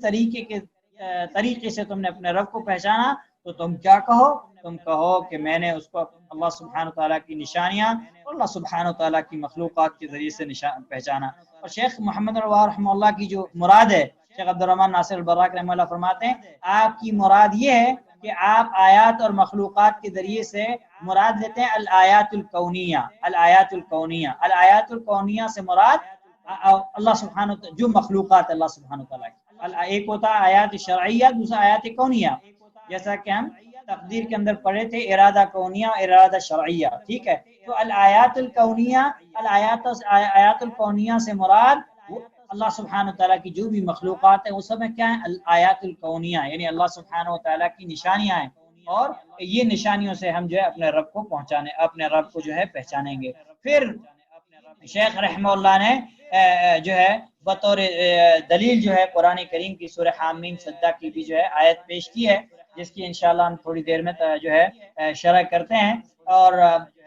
طریقے سے تم نے اپنے رب کو پہچانا، تو تم کیا کہو؟ تم کہو کہ میں نے اس کو اللہ سبحانہ تعالیٰ کی نشانیاں اور اللہ سبحانہ تعالیٰ کی مخلوقات کے ذریعے سے پہچانا. اور شیخ محمد الوہاب رحمہ اللہ کی جو مراد ہے، شیخ عبد الرحمن ناصر البراق رحمہ اللہ فرماتے ہیں آپ کی مراد یہ ہے کہ آپ آیات اور مخلوقات کے ذریعے سے مراد لیتے ہیں الآیات الکونیہ. الآیات الکونیہ سے مراد اللہ سبحانہ جو مخلوقات اللہ سبحانہ تعالیٰ کی، ایک ہوتا ہے آیات شرعیہ، دوسرا آیات کونیہ. جیسا کہ ہم تقدیر کے اندر پڑھے تھے ارادہ کونیہ اور ارادہ شرعیہ، ٹھیک ہے. تو الآیات الکونیہ، آیات الکونیہ سے مراد اللہ سبحانہ تعالیٰ کی جو بھی مخلوقات ہیں وہ سب میں کیا ہیں؟ الآیات الکونیہ، یعنی اللہ سبحانہ تعالیٰ کی نشانیاں ہیں. اور یہ نشانیوں سے ہم جو ہے اپنے رب کو جو ہے پہچانیں گے. پھر شیخ رحمہ اللہ نے جو ہے بطور دلیل جو ہے قرآن کریم کی سورہ حامیم سجدہ کی بھی جو ہے آیت پیش کی ہے، جس کی انشاءاللہ ہم تھوڑی دیر میں جو ہے شرح کرتے ہیں۔ اور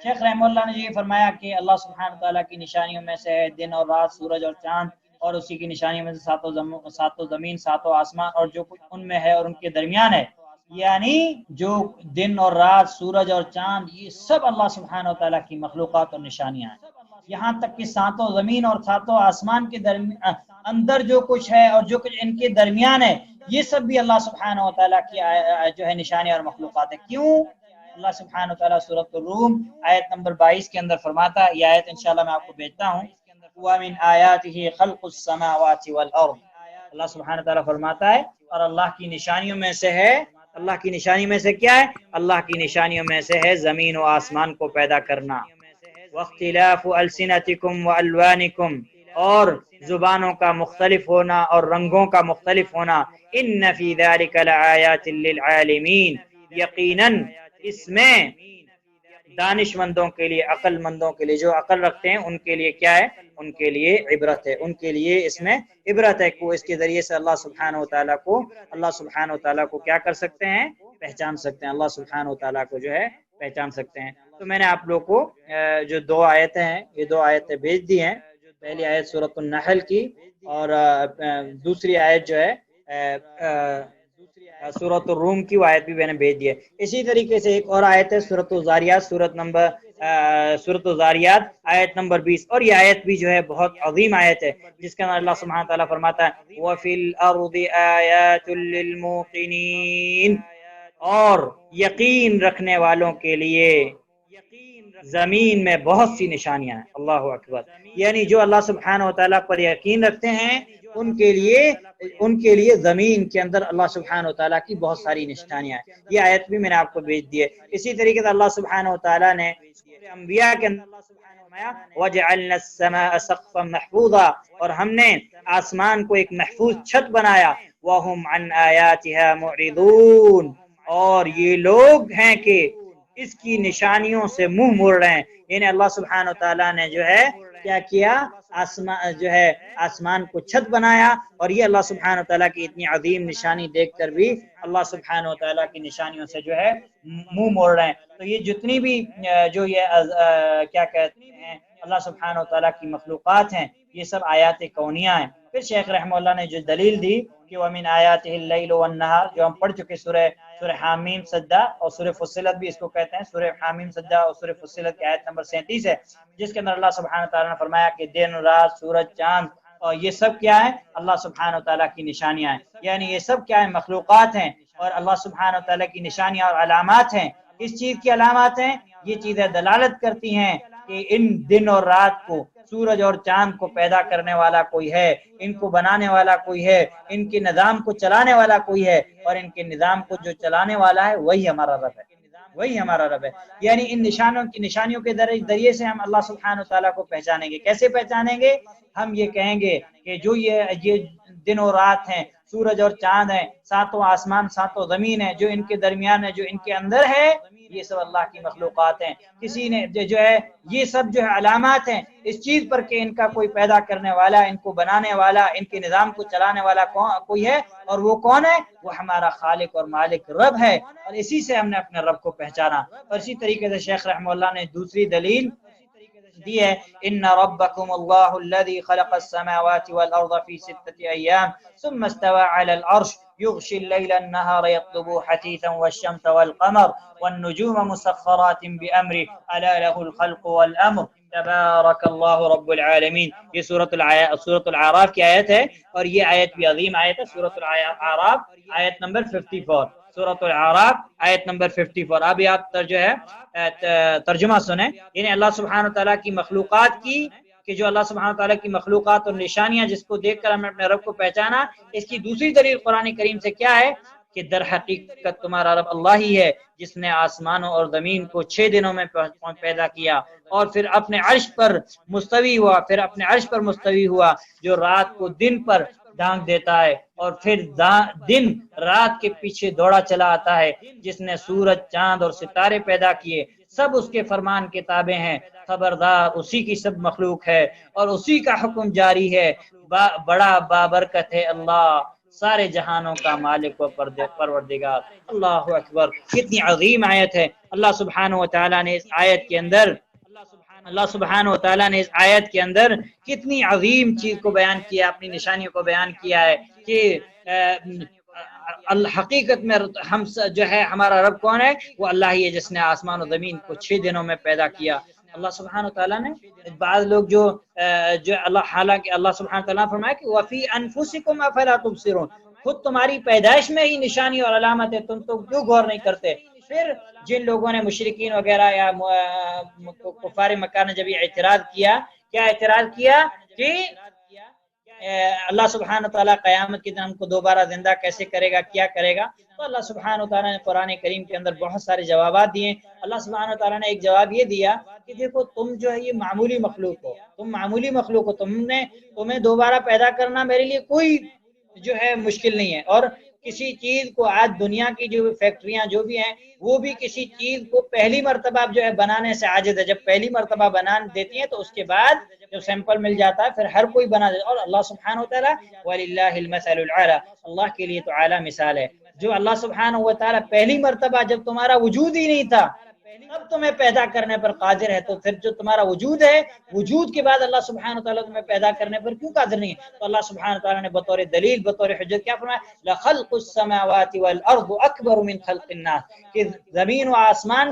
شیخ رحمہ اللہ نے یہ فرمایا کہ اللہ سبحانہ تعالیٰ کی نشانیوں میں سے ہے دن اور رات، سورج اور چاند، اور اسی کی نشانیوں میں سے ساتوں زمین، ساتوں آسمان، اور جو کچھ ان میں ہے اور ان کے درمیان ہے۔ یعنی جو دن اور رات، سورج اور چاند، یہ سب اللہ سبحانہ تعالیٰ کی مخلوقات اور نشانیاں ہیں۔ یہاں تک کہ ساتوں زمین اور ساتوں آسمان کے اندر جو کچھ ہے اور جو کچھ ان کے درمیان ہے، یہ سب بھی اللہ سبحانہ و تعالیٰ کی جو ہے نشانی اور مخلوقات ہے۔ کیوں؟ اللہ سبحانہ و تعالیٰ سورۃ الروم آیت نمبر 22 کے اندر فرماتا ہے، یہ آیت انشاءاللہ میں آپ کو بھیجتا ہوں، وَمِنْ آيَاتِهِ خَلْقُ السَّمَاوَاتِ وَالْأَرْضِ، اللہ سبحانہ و تعالیٰ فرماتا ہے اور اللہ کی نشانیوں میں سے ہے، اللہ کی نشانی میں سے کیا ہے؟ اللہ کی نشانیوں میں سے ہے زمین و آسمان کو پیدا کرنا۔ واختلاف السنتکم والوانکم، اور زبانوں کا مختلف ہونا اور رنگوں کا مختلف ہونا، ان فی ذلک لآیات للعالمین، یقیناً اس میں دانش مندوں کے لیے، عقل مندوں کے لیے، جو عقل رکھتے ہیں ان کے لیے کیا ہے؟ ان کے لیے عبرت ہے، ان کے لیے اس میں عبرت ہے کہ وہ اس کے ذریعے سے اللہ سبحانہ و تعالیٰ کو کیا کر سکتے ہیں؟ پہچان سکتے ہیں، اللہ سبحانہ و تعالیٰ کو جو ہے پہچان سکتے ہیں۔ تو میں نے آپ لوگ کو جو دو آیتیں ہیں، یہ دو آیتیں بھیج دی ہیں، پہلی آیت سورۃ النحل کی، اور دوسری آیت جو ہے سورۃ الروم کی، وہ آیت بھی میں نے بھیج دی ہے۔ اسی طریقے سے ایک اور آیت ہے سورۃ الذاریات، سورۃ الذاریات آیت نمبر 20، اور یہ آیت بھی جو ہے بہت عظیم آیت ہے، جس کے اندر اللہ سبحانہ تعالیٰ فرماتا ہے وَفِي الْأَرْضِ آيَاتٌ لِّلْمُوقِنِينَ، اور یقین رکھنے والوں کے لیے زمین میں بہت سی نشانیاں ہیں۔ اللہ اکبر، یعنی جو اللہ سبحانہ و تعالیٰ پر یقین رکھتے ہیں ان کے لیے زمین کے اندر اللہ سبحانہ و تعالیٰ کی بہت ساری نشانیاں ہیں۔ یہ آیت بھی میں نے آپ کو بھیج دی ہے۔ اسی طریقے سے اللہ سبحانہ و تعالیٰ نے انبیاء کے اندر فرمایا وَجَعَلْنَا السَّمَاءَ سَقْفًا مَحْفُوظًا، اور ہم نے آسمان کو ایک محفوظ چھت بنایا، وَهُمْ عَنْ آيَاتِهَا مُعْرِضُونَ، اور یہ لوگ ہیں کہ اس کی نشانیوں سے منہ موڑ رہے ہیں۔ یعنی اللہ سبحانہ و تعالیٰ نے جو ہے کیا کیا؟ آسمان کو چھت بنایا، اور یہ اللہ سبحانہ و تعالیٰ کی اتنی عظیم نشانی دیکھ کر بھی اللہ سبحانہ و تعالیٰ کی نشانیوں سے جو ہے منہ موڑ رہے ہیں۔ تو یہ جتنی بھی جو یہ کیا کہتے ہیں اللہ سبحانہ و تعالیٰ کی مخلوقات ہیں، یہ سب آیات کونیہ ہیں۔ پھر شیخ رحمہ اللہ نے جو دلیل دی کہ وَمِنْ آیَاتِهِ اللَّيْلُ وَالنَّهَارُ، جو ہم پڑھ چکے سورہ حامیم سجدہ اور سورہ فصلت بھی اس کو کہتے ہیں، سورہ حامیم سجدہ اور سورہ فصلت کی آیت نمبر 37 ہے، جس کے اندر اللہ سبحانہ تعالیٰ نے فرمایا کہ دن رات، سورج چاند، اور یہ سب کیا ہے؟ اللہ سبحانہ تعالیٰ کی نشانیاں ہیں۔ یعنی یہ سب کیا ہے؟ مخلوقات ہیں، اور اللہ سبحانہ تعالیٰ کی نشانیاں اور علامات ہیں۔ اس چیز کی علامات ہیں، یہ چیزیں دلالت کرتی ہیں کہ ان دن اور رات کو، سورج اور چاند کو پیدا کرنے والا کوئی ہے، ان کو بنانے والا کوئی ہے، ان کے نظام کو چلانے والا کوئی ہے، اور ان کے نظام کو جو چلانے والا ہے وہی ہمارا رب ہے، وہی ہمارا رب ہے۔ یعنی ان نشانیوں کے ذریعے سے ہم اللہ سبحانہ تعالیٰ کو پہچانیں گے۔ کیسے پہچانیں گے؟ ہم یہ کہیں گے کہ جو یہ دن اور رات ہیں، سورج اور چاند ہیں، ساتوں آسمان، ساتوں زمین ہے، جو ان کے درمیان ہے، جو ان کے اندر ہے، یہ سب اللہ کی مخلوقات ہیں۔ کسی نے جو ہے یہ سب جو ہے علامات ہیں اس چیز پر کہ ان کا کوئی پیدا کرنے والا، ان کو بنانے والا، ان کے نظام کو چلانے والا کوئی ہے، اور وہ کون ہے؟ وہ ہمارا خالق اور مالک رب ہے، اور اسی سے ہم نے اپنے رب کو پہچانا۔ اور اسی طریقے سے شیخ رحمہ اللہ نے دوسری دلیل دی ہے ان ربکم اللہ الذی خلق السماوات والارض فی 6 ایام ثم استوى على العرش يغشي الليل النهار يطلبه حثيثا والشمس والقمر والنجوم مسخرات بأمره ألا له الخلق والأمر تبارک اللہ رب العالمین۔ یہ سورۃ العراف کی آیت ہے، اور یہ آیت بھی عظیم آیت ہے، سورۃ العراف آیت نمبر 54، سورۃ العراف آیت نمبر 54۔ ابھی آپ جو ہے ترجمہ سنیں، یعنی اللہ سبحانہ تعالیٰ کی مخلوقات کی، کہ جو اللہ سبحانہ تعالیٰ کی مخلوقات اور نشانیاں جس کو دیکھ کر ہم نے اپنے رب کو پہچانا، اس کی دوسری دلیل قرآن کریم سے کیا ہے کہ در حقیقت تمہارا رب اللہ ہی ہے جس نے آسمانوں اور زمین کو 6 دنوں میں پیدا کیا، اور پھر اپنے عرش پر مستوی ہوا، جو رات کو دن پر ڈھانک دیتا ہے اور پھر دن رات کے پیچھے دوڑا چلا آتا ہے، جس نے سورج، چاند اور ستارے پیدا کیے، سب اس کے فرمان کے تابع ہیں، خبردار اسی کی سب مخلوق ہے اور اسی کا حکم جاری ہے، بڑا بابرکت ہے اللہ، سارے جہانوں کا مالک و پروردگار۔ اللہ اکبر، کتنی عظیم آیت ہے۔ اللہ سبحانہ و تعالیٰ نے اس آیت کے اندر کے اندر کتنی عظیم چیز کو بیان کیا، اپنی نشانیوں کو بیان کیا ہے کہ حقیقت میں ہم جو ہے ہمارا رب کون ہے؟ وہ اللہ ہی ہے جس نے آسمان و زمین کو 6 دنوں میں پیدا کیا۔ اللہ سبحانہ و تعالیٰ نے، بعض لوگ جو حالانکہ اللہ سبحانہ و تعالیٰ نے فرمایا کہ وَفِي أَنفُسِكُمْ أَفَلَا تُبْصِرُونَ، خود تمہاری پیدائش میں ہی نشانی اور علامت ہے، تم تو کیوں غور نہیں کرتے؟ پھر جن لوگوں نے مشرکین وغیرہ یا کفار مکہ نے جب یہ اعتراض کیا، کیا اعتراض کیا کہ اللہ سبحانہ تعالیٰ قیامت کے دن ہم کو دوبارہ زندہ کیسے کرے گا، کیا کرے گا؟ تو اللہ سبحانہ تعالیٰ نے قرآن کریم کے اندر بہت سارے جوابات دیے۔ اللہ سبحانہ تعالیٰ نے ایک جواب یہ دیا کہ دیکھو تم جو ہے یہ معمولی مخلوق ہو، تمہیں دوبارہ پیدا کرنا میرے لیے کوئی جو ہے مشکل نہیں ہے، اور کسی چیز کو آج دنیا کی جو فیکٹریاں جو بھی ہیں وہ بھی کسی چیز کو پہلی مرتبہ جو ہے بنانے سے عاجز ہے، جب پہلی مرتبہ بنا دیتی ہیں تو اس کے بعد جو سیمپل مل جاتا ہے پھر ہر کوئی بنا دیتا ہے۔ اور اللہ سبحانہ وتعالی وَلِلَّهِ الْمَثَلُ الْأَعْلَى، اللہ کے لیے تو اعلیٰ مثال ہے۔ جو اللہ سبحانہ وتعالی پہلی مرتبہ جب تمہارا وجود ہی نہیں تھا تب تمہیں پیدا کرنے پر قادر ہے، تو پھر جو تمہارا وجود ہے، وجود کے بعد اللہ سبحانہ وتعالی تمہیں پیدا کرنے پر کیوں قادر نہیں ہے؟ تو اللہ سبحانہ وتعالی نے بطور دلیل، بطور حجت کیا فرمایا؟ لَخَلْقُ السَّمَاوَاتِ وَالْأَرْضُ أَكْبَرُ مِنْ خَلْقِ النَّاسِ، کہ زمین و آسمان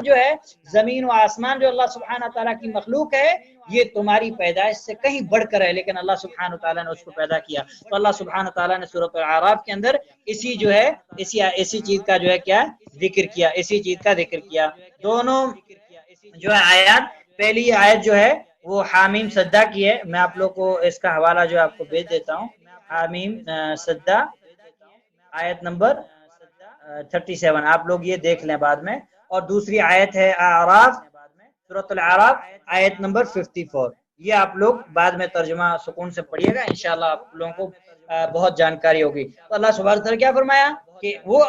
جو اللہ سبحانہ وتعالی کی مخلوق ہے یہ تمہاری پیدائش سے کہیں بڑھ کر ہے، لیکن اللہ سبحانہ وتعالی نے اس کو پیدا کیا۔ تو اللہ سبحانہ وتعالی نے سورۃ الاعراف کے اندر اسی چیز کا جو ہے کیا ذکر کیا۔ دونوں جو ہے آیات، پہلی آیت جو ہے وہ حامیم سجدہ کی ہے، میں آپ لوگ کو اس کا حوالہ جو آپ کو بھیج دیتا ہوں۔ حامیم سجدہ آیت نمبر 37، آپ لوگ یہ دیکھ لیں بعد میں۔ اور دوسری آیت ہے اعراف، سورۃ الاعراف آیت نمبر 54، یہ آپ لوگ بعد میں ترجمہ سکون سے پڑھیے گا، انشاءاللہ آپ لوگوں کو بہت جانکاری ہوگی۔ تو اللہ سبحانہ وتعالی کیا فرمایا کہ وہ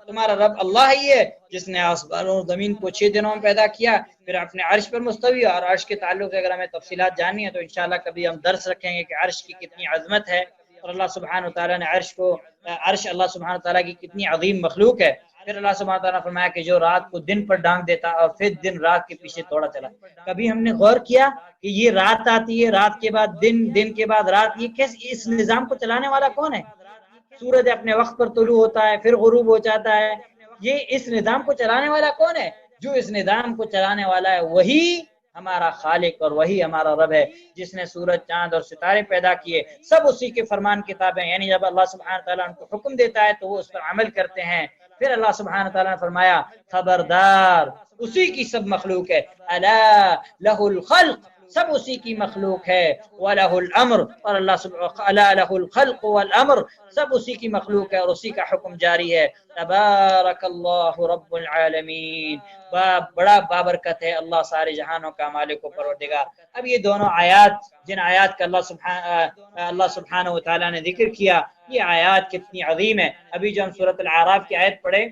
تمہارا رب اللہ ہی ہے جس نے آسمان اور زمین کو 6 دنوں میں پیدا کیا، پھر اپنے عرش پر مستوی، اور عرش کے تعلق سے اگر ہمیں تفصیلات جاننی ہے تو انشاءاللہ کبھی ہم درس رکھیں گے کہ عرش کی کتنی عظمت ہے، اور اللہ سبحانہ وتعالی نے عرش اللہ سبحانہ وتعالی کی کتنی عظیم مخلوق ہے۔ پھر اللہ سبحانہ وتعالی نے فرمایا کہ جو رات کو دن پر ڈانگ دیتا اور پھر دن رات کے پیچھے توڑا چلا۔ کبھی ہم نے غور کیا کہ یہ رات آتی ہے، رات کے بعد دن، دن کے بعد رات، یہ کیسے؟ اس نظام کو چلانے والا کون ہے؟ سورج اپنے وقت پر طلوع ہوتا ہے پھر غروب ہو جاتا ہے، یہ اس نظام کو چلانے والا کون ہے؟ جو اس نظام کو چلانے والا ہے وہی ہمارا خالق اور وہی ہمارا رب ہے، جس نے سورج، چاند اور ستارے پیدا کیے، سب اسی کے فرمان کتابیں، یعنی جب اللہ سبحانہ تعالیٰ ان کو حکم دیتا ہے تو وہ اس پر عمل کرتے ہیں۔ پھر اللہ سبحانہ تعالیٰ نے فرمایا خبردار اسی کی سب مخلوق ہے، الا لہ الخلق، سب اسی کی مخلوق ہے، وَلَهُ الْأَمْرُ، اور الا لہ الخلق والامر، سب اسی کی مخلوق ہے اور اسی کا حکم جاری ہے۔ تبارک اللہ رب العالمین، بڑا بابرکت ہے اللہ سارے جہانوں کا مالک و پروردگار۔ اب یہ دونوں آیات، جن آیات کا اللہ سبحانہ وتعالی نے ذکر کیا، یہ آیات کتنی عظیم ہے۔ ابھی جو ہم سورۃ الاعراف کی آیت پڑھے،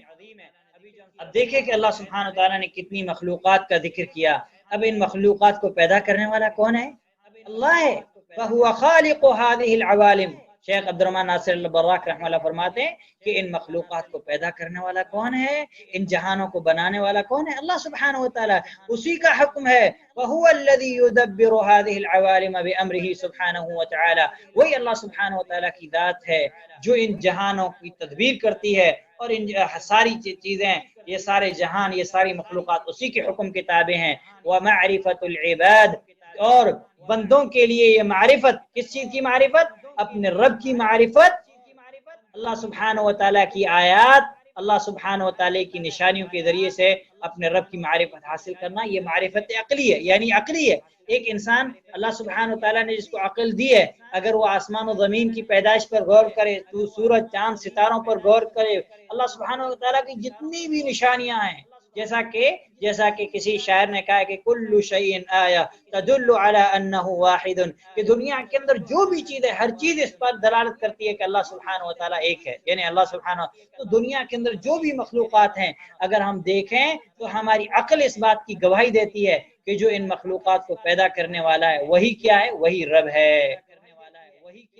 اب دیکھیں کہ اللہ سبحانہ وتعالی نے کتنی مخلوقات کا ذکر کیا۔ اب ان مخلوقات کو پیدا کرنے والا کون ہے؟ اللہ ہے۔ فَهُوَ خَالِقُ هَذِهِ الْعَوَالِمِ، شیخ عبدالرحمن ناصر البراق رحمہ اللہ فرماتے ہیں کہ ان مخلوقات کو پیدا کرنے والا کون ہے، ان جہانوں کو بنانے والا کون ہے؟ اللہ سبحانہ وتعالی، اسی کا حکم ہے۔ وَهُوَ الَّذِي يُدَبِّرُ هَذِهِ الْعَوَالِمَ بِأَمْرِهِ سبحانہ وتعالی، وہی اللہ سبحانہ وتعالی کی ذات ہے جو ان جہانوں کی تدبیر کرتی ہے، اور ان ساری چیزیں، یہ سارے جہان، یہ ساری مخلوقات اسی کے حکم کے تابع ہیں۔ وَمَعْرِفَةُ الْعِبَادِ، اور بندوں کے لیے یہ معرفت، کس چیز کی معرفت؟ اپنے رب کی معرفت، اللہ سبحانہ وتعالی کی آیات، اللہ سبحانہ وتعالی کی نشانیوں کے ذریعے سے اپنے رب کی معرفت حاصل کرنا، یہ معرفت عقلی ہے، یعنی عقلی ہے۔ ایک انسان، اللہ سبحانہ وتعالی نے جس کو عقل دی ہے، اگر وہ آسمان و زمین کی پیدائش پر غور کرے، تو سورج، چاند، ستاروں پر غور کرے، اللہ سبحانہ وتعالی کی جتنی بھی نشانیاں ہیں، جیسا کہ کسی شاعر نے کہا ہے کہ کل شیء آیا تدل علی انہ واحد، کہ دنیا کے اندر جو بھی چیز ہے ہر چیز اس پر دلالت کرتی ہے کہ اللہ سبحانہ و تعالیٰ ایک ہے، یعنی اللہ سبحانہ. تو دنیا کے اندر جو بھی مخلوقات ہیں اگر ہم دیکھیں تو ہماری عقل اس بات کی گواہی دیتی ہے کہ جو ان مخلوقات کو پیدا کرنے والا ہے وہی کیا ہے، وہی رب ہے.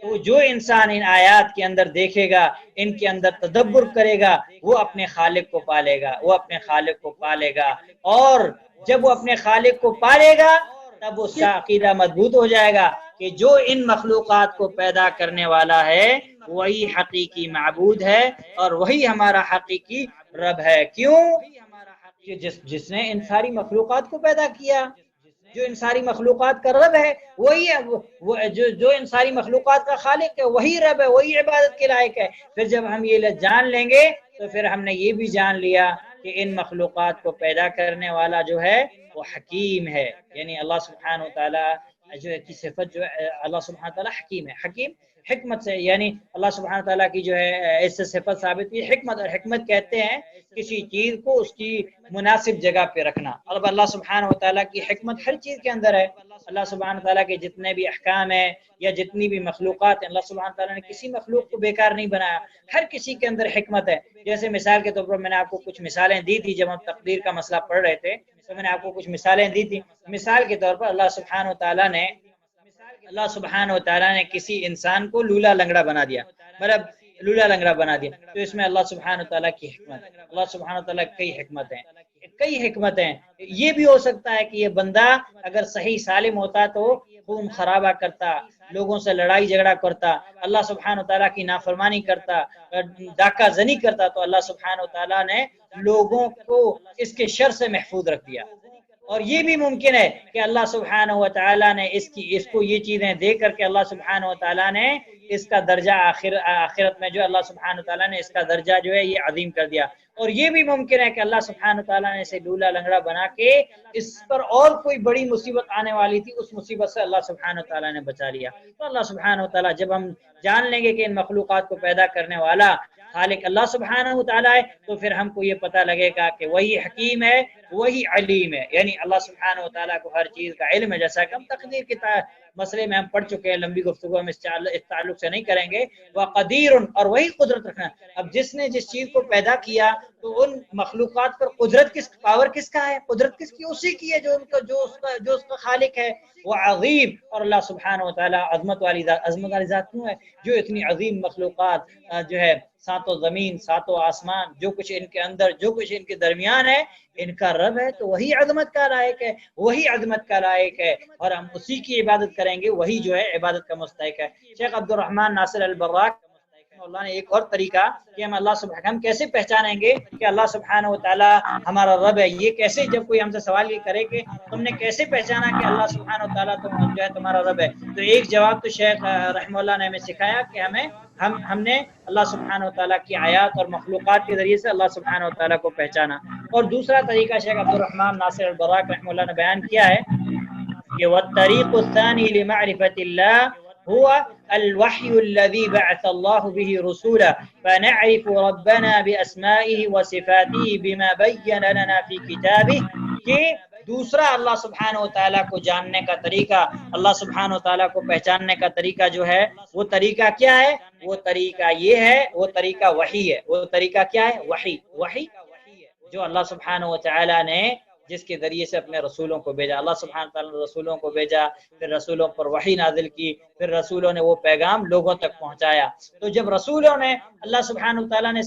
تو جو انسان ان آیات کے اندر دیکھے گا، ان کے اندر تدبر کرے گا، وہ اپنے خالق کو پالے گا، وہ اپنے خالق کو پالے گا. اور جب وہ اپنے خالق کو پالے گا تب اس کا عقیدہ مضبوط ہو جائے گا کہ جو ان مخلوقات کو پیدا کرنے والا ہے وہی حقیقی معبود ہے اور وہی ہمارا حقیقی رب ہے. کیوں کہ جس نے ان ساری مخلوقات کو پیدا کیا، جو ان ساری مخلوقات کا رب ہے وہی ہے، جو ان ساری مخلوقات کا خالق ہے وہی رب ہے، وہی عبادت کے لائق ہے. پھر جب ہم یہ جان لیں گے تو پھر ہم نے یہ بھی جان لیا کہ ان مخلوقات کو پیدا کرنے والا جو ہے وہ حکیم ہے. یعنی اللہ سبحانہ وتعالی جو کی صفت جو ہے، اللہ سبحانہ وتعالی حکیم ہے. حکیم حکمت سے، یعنی اللہ سبحانہ تعالیٰ کی جو ہے اس سے صفت ثابت کی حکمت. اور حکمت کہتے ہیں کسی چیز کو اس کی مناسب جگہ پہ رکھنا. اور اللہ سبحانہ وتعالیٰ کی حکمت ہر چیز کے اندر ہے. اللہ سبحانہ تعالیٰ کے جتنے بھی احکام ہیں یا جتنی بھی مخلوقات ہیں، اللہ سبحانہ تعالیٰ نے کسی مخلوق کو بیکار نہیں بنایا، ہر کسی کے اندر حکمت ہے. جیسے مثال کے طور پر میں نے آپ کو کچھ مثالیں دی تھی جب ہم تقدیر کا مسئلہ پڑھ رہے تھے، تو میں نے آپ کو کچھ مثالیں دی تھی. مثال کے طور پر اللہ سبحانہ وتعالیٰ نے کسی انسان کو لولا لنگڑا بنا دیا، مطلب لولا لنگڑا بنا دیا. تو اس میں اللہ سبحانہ وتعالیٰ کی حکمت ہے. اللہ سبحانہ وتعالیٰ کی کئی حکمتیں. یہ بھی ہو سکتا ہے کہ یہ بندہ اگر صحیح سالم ہوتا تو خون خرابہ کرتا، لوگوں سے لڑائی جھگڑا کرتا، اللہ سبحانہ وتعالیٰ کی نافرمانی کرتا، ڈاکہ زنی کرتا، تو اللہ سبحانہ وتعالیٰ نے لوگوں کو اس کے شر سے محفوظ رکھ دیا. اور یہ بھی ممکن ہے کہ اللہ سبحانہ وتعالیٰ نے اس کو یہ چیزیں دے کر کے اللہ سبحانہ وتعالیٰ نے اس کا درجہ آخرت میں جو اللہ سبحانہ وتعالیٰ نے اس کا درجہ جو ہے یہ عظیم کر دیا. اور یہ بھی ممکن ہے کہ اللہ سبحانہ وتعالیٰ نے اسے لولا لنگڑا بنا کے اس پر اور کوئی بڑی مصیبت آنے والی تھی، اس مصیبت سے اللہ سبحانہ وتعالیٰ نے بچا لیا. تو اللہ سبحانہ وتعالیٰ جب ہم جان لیں گے کہ ان مخلوقات کو پیدا کرنے والا خالق اللہ سبحانہ وتعالیٰ ہے تو پھر ہم کو یہ پتہ لگے گا کہ وہی حکیم ہے، وہی علیم ہے. یعنی اللہ سبحانہ وتعالیٰ کو ہر چیز کا علم ہے. جیسا کہ ہم تقدیر کے مسئلے میں ہم پڑھ چکے ہیں، لمبی گفتگو ہم اس تعلق سے نہیں کریں گے. وہ قدیر، اور وہی قدرت رکھنا. اب جس نے جس چیز کو پیدا کیا تو ان مخلوقات پر قدرت پاور کس کا ہے؟ قدرت کس کی؟ اسی کی ہے جو اس کا خالق ہے. وہ عظیم، اور اللہ سبحانہ وتعالیٰ عظمت والی ذات کیوں ہے؟ جو اتنی عظیم مخلوقات جو ہے، ساتوں زمین ساتوں آسمان، جو کچھ ان کے اندر، جو کچھ ان کے درمیان ہے، ان کا رب ہے تو وہی عظمت کا لائق ہے، وہی عظمت کا لائق ہے. اور ہم اسی کی عبادت کریں گے، وہی جو ہے عبادت کا مستحق ہے. شیخ عبد الرحمن ناصر البراق اللہ نے ایک اور طریقہ کہ ہم کیسے پہچانیں گے کہ اللہ سبحانہ وتعالی ہمارا رب ہے. یہ کیسے، جب کوئی ہم سے سوال یہ کرے کہ تم نے کیسے پہچانا کہ اللہ سبحانہ وتعالی جو ہے تمہارا رب ہے، تو ایک جواب تو شیخ رحمہ اللہ نے ہمیں سکھایا کہ ہم نے اللہ سبحانہ وتعالی کی آیات اور مخلوقات کے ذریعے سے اللہ سبحانہ وتعالی کو پہچانا. اور دوسرا طریقہ شیخ عبد الرحمن ناصر البراق رحمہ اللہ نے بیان کیا ہے کہ والطریق الثانی لمعرفة اللہ هو الوحی الذي بعث الله به رسولا فنعرف ربنا بأسمائه وصفاته بما بين لنا في كتابه. کہ دوسرا اللہ سبحانہ وتعالیٰ کو جاننے کا طریقہ، اللہ سبحانہ وتعالیٰ کو پہچاننے کا طریقہ جو ہے وہ طریقہ کیا ہے؟ وہ طریقہ یہ ہے، وہ طریقہ وحی ہے. وہ طریقہ کیا ہے؟ وحی جو اللہ سبحانہ وتعالیٰ نے جس کے ذریعے سے اپنے رسولوں کو بھیجا. اللہ سبحانہ تعالیٰ نے رسولوں کو بھیجا، پھر رسولوں پر وحی نازل کی، پھر رسولوں نے وہ پیغام لوگوں تک پہنچایا. تو جب رسولوں نے اللہ سبحانہ تعالیٰ نے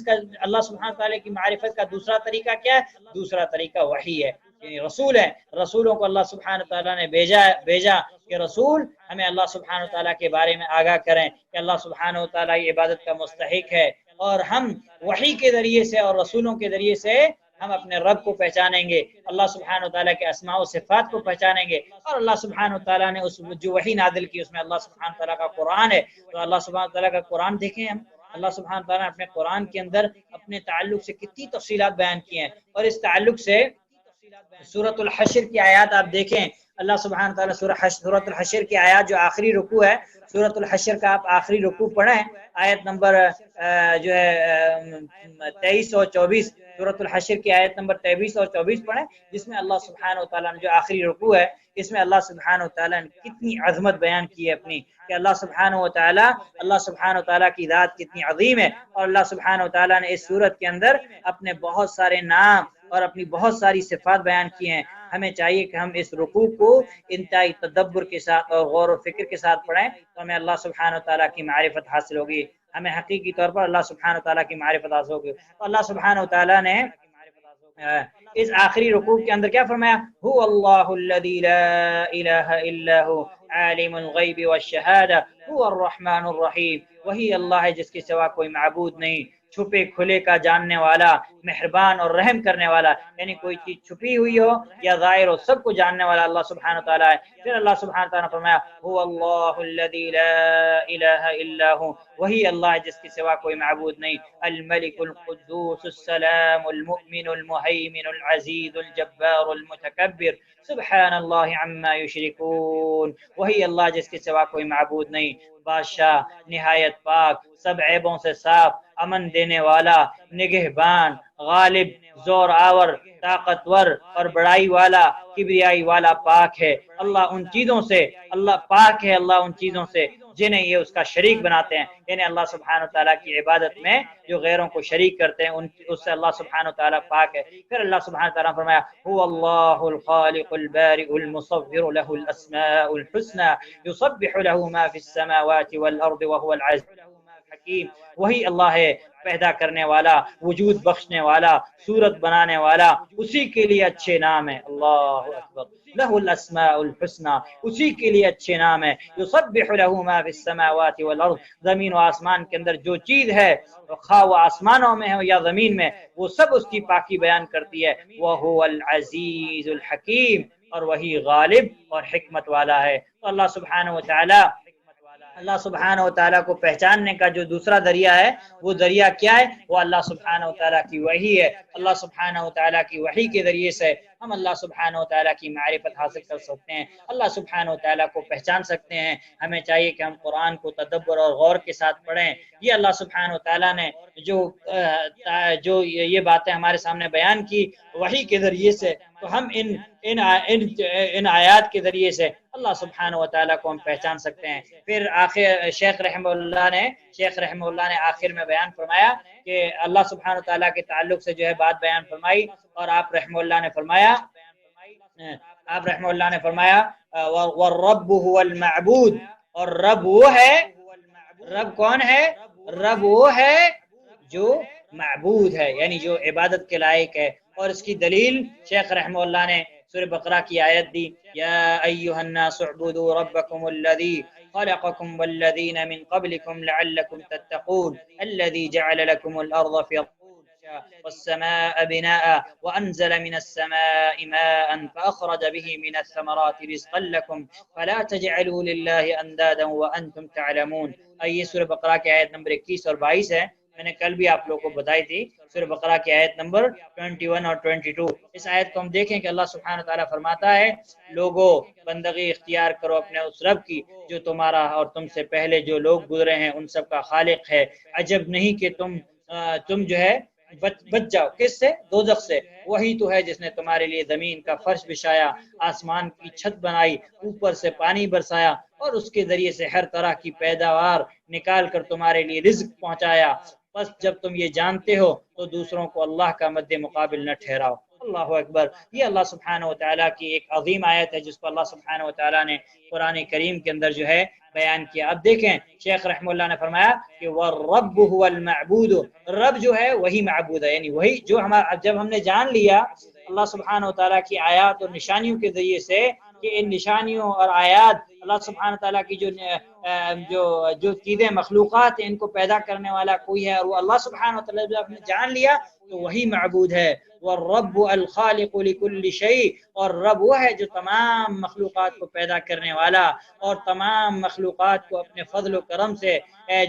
اللہ سبحانہ تعالیٰ کی معرفت کا دوسرا طریقہ کیا ہے؟ دوسرا طریقہ وحی ہے. یعنی رسول ہیں، رسولوں کو اللہ سبحانہ تعالیٰ نے بھیجا کہ رسول ہمیں اللہ سبحانہ تعالیٰ کے بارے میں آگاہ کریں کہ اللہ سبحانہ تعالیٰ یہ عبادت کا مستحق ہے. اور ہم وحی کے ذریعے سے اور رسولوں کے ذریعے سے ہم اپنے رب کو پہچانیں گے، اللہ سبحانہ وتعالیٰ کے اسماء و صفات کو پہچانیں گے. اور اللہ سبحانہ وتعالیٰ نے اس جو وحی نازل کی اس میں اللہ سبحانہ وتعالیٰ کا قرآن ہے. تو اللہ سبحانہ وتعالیٰ کا قرآن دیکھیں ہم، اللہ سبحانہ وتعالیٰ نے اپنے قرآن کے اندر اپنے تعلق سے کتنی تفصیلات بیان کی ہیں. اور اس تعلق سے سورۃ الحشر کی آیات آپ دیکھیں، اللہ سبحانہ تعالیٰ سورۃ الحشر کی آیات جو آخری رکوع ہے، سورۃ الحشر کا آپ آخری رکوع پڑھیں، آیت نمبر جو ہے 23 اور 24، سورۃ الحشر کی آیت نمبر 23 اور 24 پڑھیں، جس میں اللہ سبحانہ و تعالیٰ نے جو آخری رکوع ہے، اس میں اللہ سبحانہ و تعالیٰ نے کتنی عظمت بیان کی ہے اپنی، کہ اللہ سبحانہ و تعالیٰ کی ذات کتنی عظیم ہے، اور اللہ سبحانہ و تعالیٰ نے اس سورت کے اندر اپنے بہت سارے نام اور اپنی بہت ساری صفات بیان کی ہیں۔ ہمیں چاہیے کہ ہم اس رکوع کو انتہائی تدبر کے ساتھ اور غور و فکر کے ساتھ پڑھیں، تو ہمیں اللہ سبحانہ و تعالیٰ کی معرفت حاصل ہوگی، ہمیں حقیقی طور پر اللہ سبحانہ و تعالیٰ کی معرفت حاصل ہوگی۔ تو اللہ سبحانہ و تعالیٰ نے اس آخری رکوع کے اندر کیا فرمایا؟ هو اللہ الذی لا الہ الا هو عالم الغیب والشہادہ هو الرحمن الرحیم، وہی اللہ ہے جس کے سوا کوئی معبود نہیں، چھپے کھلے کا جاننے والا، مہربان اور رحم کرنے والا، یعنی کوئی چیز چھپی ہوئی ہو یا ظاہر ہو، سب کو جاننے والا اللہ سبحانہ تعالیٰ ہے۔ پھر اللہ سبحانہ تعالیٰ نے فرمایا هو اللہ الذی لا الہ الا هو، وہی اللہ ہے جس کے سوا کوئی معبود نہیں، الملک القدوس السلام المؤمن المہیمن العزیز الجبار المتکبر سبحان اللہ عما یشرکون، وہی اللہ جس کے سوا کوئی معبود نہیں، بادشاہ نہایت پاک، سب عیبوں سے صاف، امن دینے والا، نگہبان، غالب، زور آور، طاقتور اور بڑائی والا، کبریائی والا پاک ہے اللہ ان چیزوں سے، اللہ پاک ہے اللہ ان چیزوں سے جنہیں یہ اس کا شریک بناتے ہیں، یعنی اللہ سبحانہ تعالیٰ کی عبادت میں جو غیروں کو شریک کرتے ہیں اس سے اللہ سبحانہ تعالیٰ پاک ہے۔ پھر اللہ سبحانہ تعالیٰ نے فرمایا هو اللہ الخالق البارئ المصور له الاسماء الحسنى يسبح له ما في السماوات والارض وهو العزيز الحکیم، وہی اللہ ہے پیدا کرنے والا، وجود بخشنے والا، صورت بنانے والا، اسی کے لیے اچھے نام ہے، اللہ اکبر، لہ الاسماء الحسنى، اسی کے لیے اچھے نام ہے، یسبح له ما فی السماوات والارض، زمین و آسمان کے اندر جو چیز ہے، خواہ وہ آسمانوں میں ہو یا زمین میں، وہ سب اس کی پاکی بیان کرتی ہے، وہو العزیز الحکیم، اور وہی غالب اور حکمت والا ہے۔ تو اللہ سبحانہ و تعالیٰ کو پہچاننے کا جو دوسرا ذریعہ ہے، وہ ذریعہ کیا ہے؟ وہ اللہ سبحانہ و تعالیٰ کی وحی ہے۔ اللہ سبحانہ و تعالیٰ کی وحی کے ذریعے سے ہم اللہ سبحانہ و تعالیٰ کی معرفت حاصل کر سکتے ہیں، اللہ سبحانہ و تعالیٰ کو پہچان سکتے ہیں۔ ہمیں چاہیے کہ ہم قرآن کو تدبر اور غور کے ساتھ پڑھیں۔ یہ اللہ سبحانہ و تعالیٰ نے جو یہ باتیں ہمارے سامنے بیان کی وحی کے ذریعے سے، تو ہم ان آیات کے ذریعے سے اللہ سبحانہ و تعالیٰ کو ہم پہچان سکتے ہیں۔ پھر آخر شیخ رحمہ اللہ نے آخر میں بیان فرمایا کہ اللہ سبحانہ و تعالیٰ کے تعلق سے جو ہے بات بیان فرمائی، اور آپ رحمہ اللہ نے فرمایا والرب هو المعبود، اور رب وہ ہے، رب کون ہے؟ رب وہ ہے جو معبود ہے، یعنی جو عبادت کے لائق ہے۔ اور اس کی دلیل شیخ رحمہ اللہ نے سورہ بقرہ کی آیت دی، یا ایھا الناس اعبدوا ربکم الذی خلقکم والذین من قبلکم لعلکم تتقون الذی جعل لکم الارض فراشا والسماء بناء وانزل من السماء ماء فاخرج به من الثمرات رزقا لکم فلا تجعلوا للہ اندادا وانتم تعلمون۔ یہ سورہ بقرہ کی آیت نمبر 21 اور 22 ہے، میں نے کل بھی آپ لوگوں کو بتائی تھی، سورہ بقرہ کی آیت نمبر 21 اور 22۔ اس آیت کو ہم دیکھیں کہ اللہ سبحانہ تعالیٰ فرماتا ہے، لوگو بندگی اختیار کرو اپنے اس رب کی جو تمہارا اور تم سے پہلے جو لوگ گزرے ہیں ان سب کا خالق ہے۔ عجب نہیں کہ تم جو ہے بچ جاؤ، کس سے؟ دوزخ سے۔ وہی تو ہے جس نے تمہارے لیے زمین کا فرش بچھایا، آسمان کی چھت بنائی، اوپر سے پانی برسایا، اور اس کے ذریعے سے ہر طرح کی پیداوار نکال کر تمہارے لیے رزق پہنچایا۔ بس جب تم یہ جانتے ہو تو دوسروں کو اللہ کا مد مقابل نہ ٹھہراؤ۔ اللہ اکبر۔ یہ اللہ سبحانہ و تعالیٰ کی ایک عظیم آیت ہے جس کو اللہ سبحانہ و تعالیٰ نے قرآن کریم کے اندر جو ہے بیان کیا۔ اب دیکھیں شیخ رحمہ اللہ نے فرمایا کہ والرب هو المعبود، رب جو ہے وہی معبود ہے، یعنی وہی جو جب ہم نے جان لیا اللہ سبحانہ و تعالیٰ کی آیات اور نشانیوں کے ذریعے سے کہ ان نشانیوں اور آیات اللہ سبحانہ تعالیٰ کی جو چیزیں مخلوقات ہیں ان کو پیدا کرنے والا کوئی ہے، اور وہ اللہ سبحانہ تعالیٰ جب نے جان لیا تو وہی معبود ہے۔ والرب الخالق لكل شيء، اور رب وہ ہے جو تمام مخلوقات کو پیدا کرنے والا اور تمام مخلوقات کو اپنے فضل و کرم سے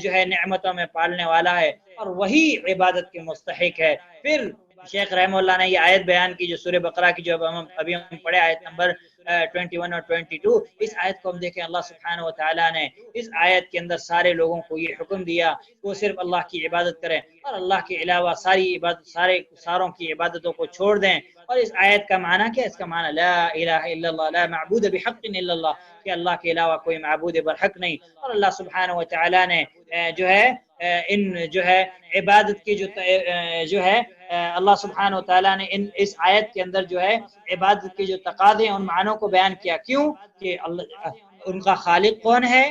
جو ہے نعمتوں میں پالنے والا ہے، اور وہی عبادت کے مستحق ہے۔ پھر شیخ رحمہ اللہ نے یہ آیت بیان کی جو سورہ بقرہ کی جو ابھی ہم پڑھے، آیت نمبر 21 اور 22، اس آیت کو ہم دیکھیں اللہ سبحانہ و تعالیٰ نے اس آیت کے اندر سارے لوگوں کو یہ حکم دیا کہ وہ صرف اللہ کی عبادت کریں اور اللہ کے علاوہ ساروں کی عبادتوں کو چھوڑ دیں۔ اور اس آیت کا معنی کیا؟ اس کا معنی لا الہ الا اللہ، لا معبود بحق الا اللہ، کہ اللہ کے علاوہ کوئی معبود برحق نہیں۔ اور اللہ سبحانہ و تعالیٰ نے جو ہے ان جو ہے عبادت کی جو ہے اللہ سبحانہ و تعالیٰ نے اس آیت کے اندر جو ہے عبادت کے جو تقاضے ہیں ان معنوں کو بیان کیا۔ کیوں؟ کہ ان کا خالق کون ہے؟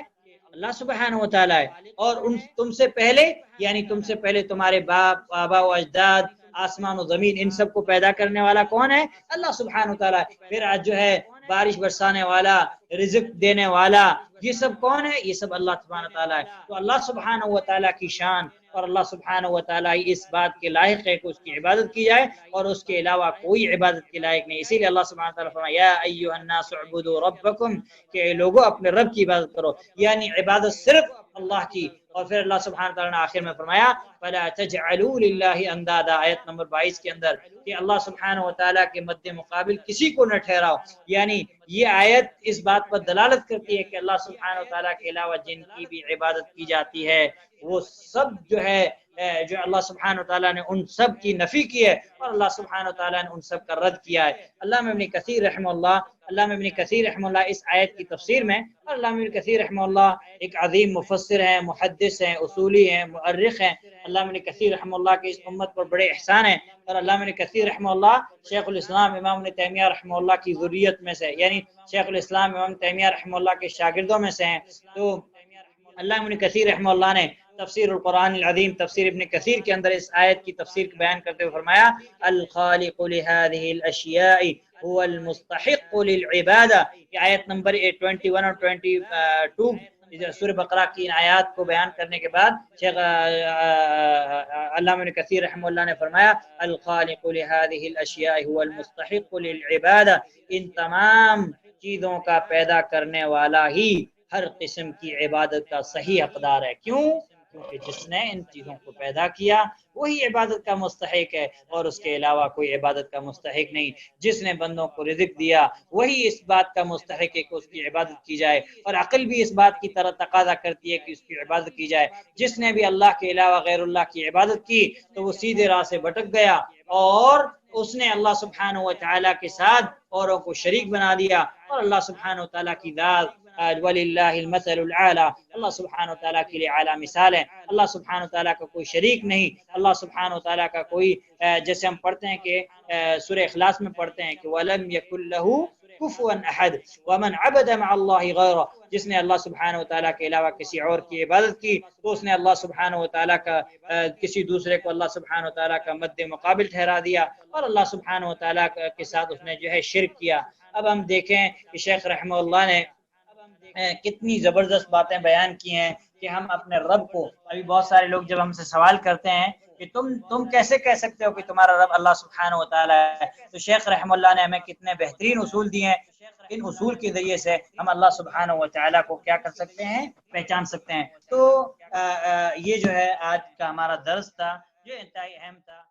اللہ سبحانہ و تعالیٰ ہے۔ اور تم سے پہلے، یعنی تم سے پہلے تمہارے باپ، آبا و اجداد، آسمان و زمین، ان سب کو پیدا کرنے والا کون ہے؟ اللہ سبحانہ و تعالیٰ ہے۔ پھر آج جو ہے بارش برسانے والا، رزق دینے والا، یہ سب کون ہے؟ یہ سب اللہ سبحانہ و تعالیٰ ہے۔ تو اللہ سبحانہ و تعالیٰ کی شان اور اللہ سبحانہ و تعالیٰ اس بات کے لائق ہے کہ اس کی عبادت کی جائے اور اس کے علاوہ کوئی عبادت کے لائق نہیں۔ اسی لیے اللہ سبحانہ و تعالیٰ فرمایا یا ایھا الناس اعبدوا ربکم، کہ لوگوں اپنے رب کی عبادت کرو، یعنی عبادت صرف اللہ کی۔ اور پھر اللہ سبحانہ و تعالیٰ نے آخر میں فرمایا فلا تجعلوا للہ اندادا، آیت نمبر 22 کے اندر، کہ اللہ سبحانہ و تعالیٰ کے مد مقابل کسی کو نہ ٹھہراؤ۔ یعنی یہ آیت اس بات پر دلالت کرتی ہے کہ اللہ سبحانہ و تعالیٰ کے علاوہ جن کی بھی عبادت کی جاتی ہے وہ سب جو ہے جو اللہ سبحانہ و تعالیٰ نے ان سب کی نفی کی ہے اور اللہ سبحانہ و تعالیٰ نے ان سب کا رد کیا ہے۔ علامہ ابن کثیر رحمہ اللہ اس آیت کی تفسیر میں، اور علامہ ابن کثیر رحمہ اللہ ایک عظیم مفسر ہیں، محدث ہیں، اصولی ہیں، مؤرخ ہیں۔ علامہ ابن کثیر رحمہ اللہ کے اس امت پر بڑے احسان ہیں۔ اور علامہ ابن کثیر رحمہ اللہ شیخ الاسلام امام ابن تیمیہ رحمہ اللہ کی ذریت میں سے، یعنی شیخ الاسلام امام تیمیہ رحمہ اللہ کے شاگردوں میں سے ہیں۔ تو علامہ ابن کثیر رحمہ اللہ نے تفسیر القرآن العظیم، تفسیر ابن کثیر کے اندر اس آیت کی تفسیر کو بیان کرتے ہوئے فرمایا الخالق لهذه الاشیاء هو المستحق للعبادہ۔ یہ آیت نمبر 21 اور 22 سورہ بقرہ کی ان آیات کو بیان کرنے کے بعد شیخ علامہ ابن کثیر رحمہ اللہ نے فرمایا الخالق لهذه الاشیاء هو المستحق للعبادہ، ان تمام چیزوں کا پیدا کرنے والا ہی ہر قسم کی عبادت کا صحیح حقدار ہے۔ کیوں؟ کیونکہ جس نے ان چیزوں کو پیدا کیا وہی عبادت کا مستحق ہے اور اس کے علاوہ کوئی عبادت کا مستحق نہیں۔ جس نے بندوں کو رزق دیا وہی اس بات کا مستحق ہے کہ اس کی عبادت کی جائے، اور عقل بھی اس بات کی طرح تقاضا کرتی ہے کہ اس کی عبادت کی جائے۔ جس نے بھی اللہ کے علاوہ غیر اللہ کی عبادت کی تو وہ سیدھے راہ سے بھٹک گیا اور اس نے اللہ سبحانہ و تعالیٰ کے ساتھ اوروں کو شریک بنا دیا۔ اور اللہ سبحانہ و تعالیٰ کی ذات وَلِلَّهِ الْمَثَلُ الْأَعْلَى، اللہ سبحانہ و تعالیٰ کے لیے اعلیٰ مثال ہے۔ اللہ سبحانہ و تعالیٰ کا کوئی شریک نہیں، اللہ سبحانہ و تعالیٰ کا کوئی جیسے ہم پڑھتے ہیں کہ سورہ اخلاص میں پڑھتے ہیں کہ وَلَمْ يَكُنْ لَهُ كُفُوًا أَحَدٌ وَمَنْ عَبَدَ مَعَ اللَّهِ غَيْرَهُ، جس نے اللہ سبحانہ و تعالیٰ کے علاوہ کسی اور کی عبادت کی تو اس نے اللہ سبحانہ و تعالیٰ کا کسی دوسرے کو اللہ سبحانہ و تعالیٰ کا مد مقابل ٹھہرا دیا اور اللہ سبحانہ و تعالیٰ کے ساتھ اس نے جو ہے شرک کیا۔ اب ہم دیکھیں کہ شیخ رحمہ اللہ نے کتنی زبردست باتیں بیان کی ہیں کہ ہم اپنے رب کو، ابھی بہت سارے لوگ جب ہم سے سوال کرتے ہیں کہ تم کیسے کہہ سکتے ہو کہ تمہارا رب اللہ سبحانہ و تعالیٰ ہے، تو شیخ رحمہ اللہ نے ہمیں کتنے بہترین اصول دیے ہیں۔ ان اصول کے ذریعے سے ہم اللہ سبحانہ و تعالیٰ کو کیا کر سکتے ہیں؟ پہچان سکتے ہیں۔ تو یہ جو ہے آج کا ہمارا درس تھا جو انتہائی اہم تھا۔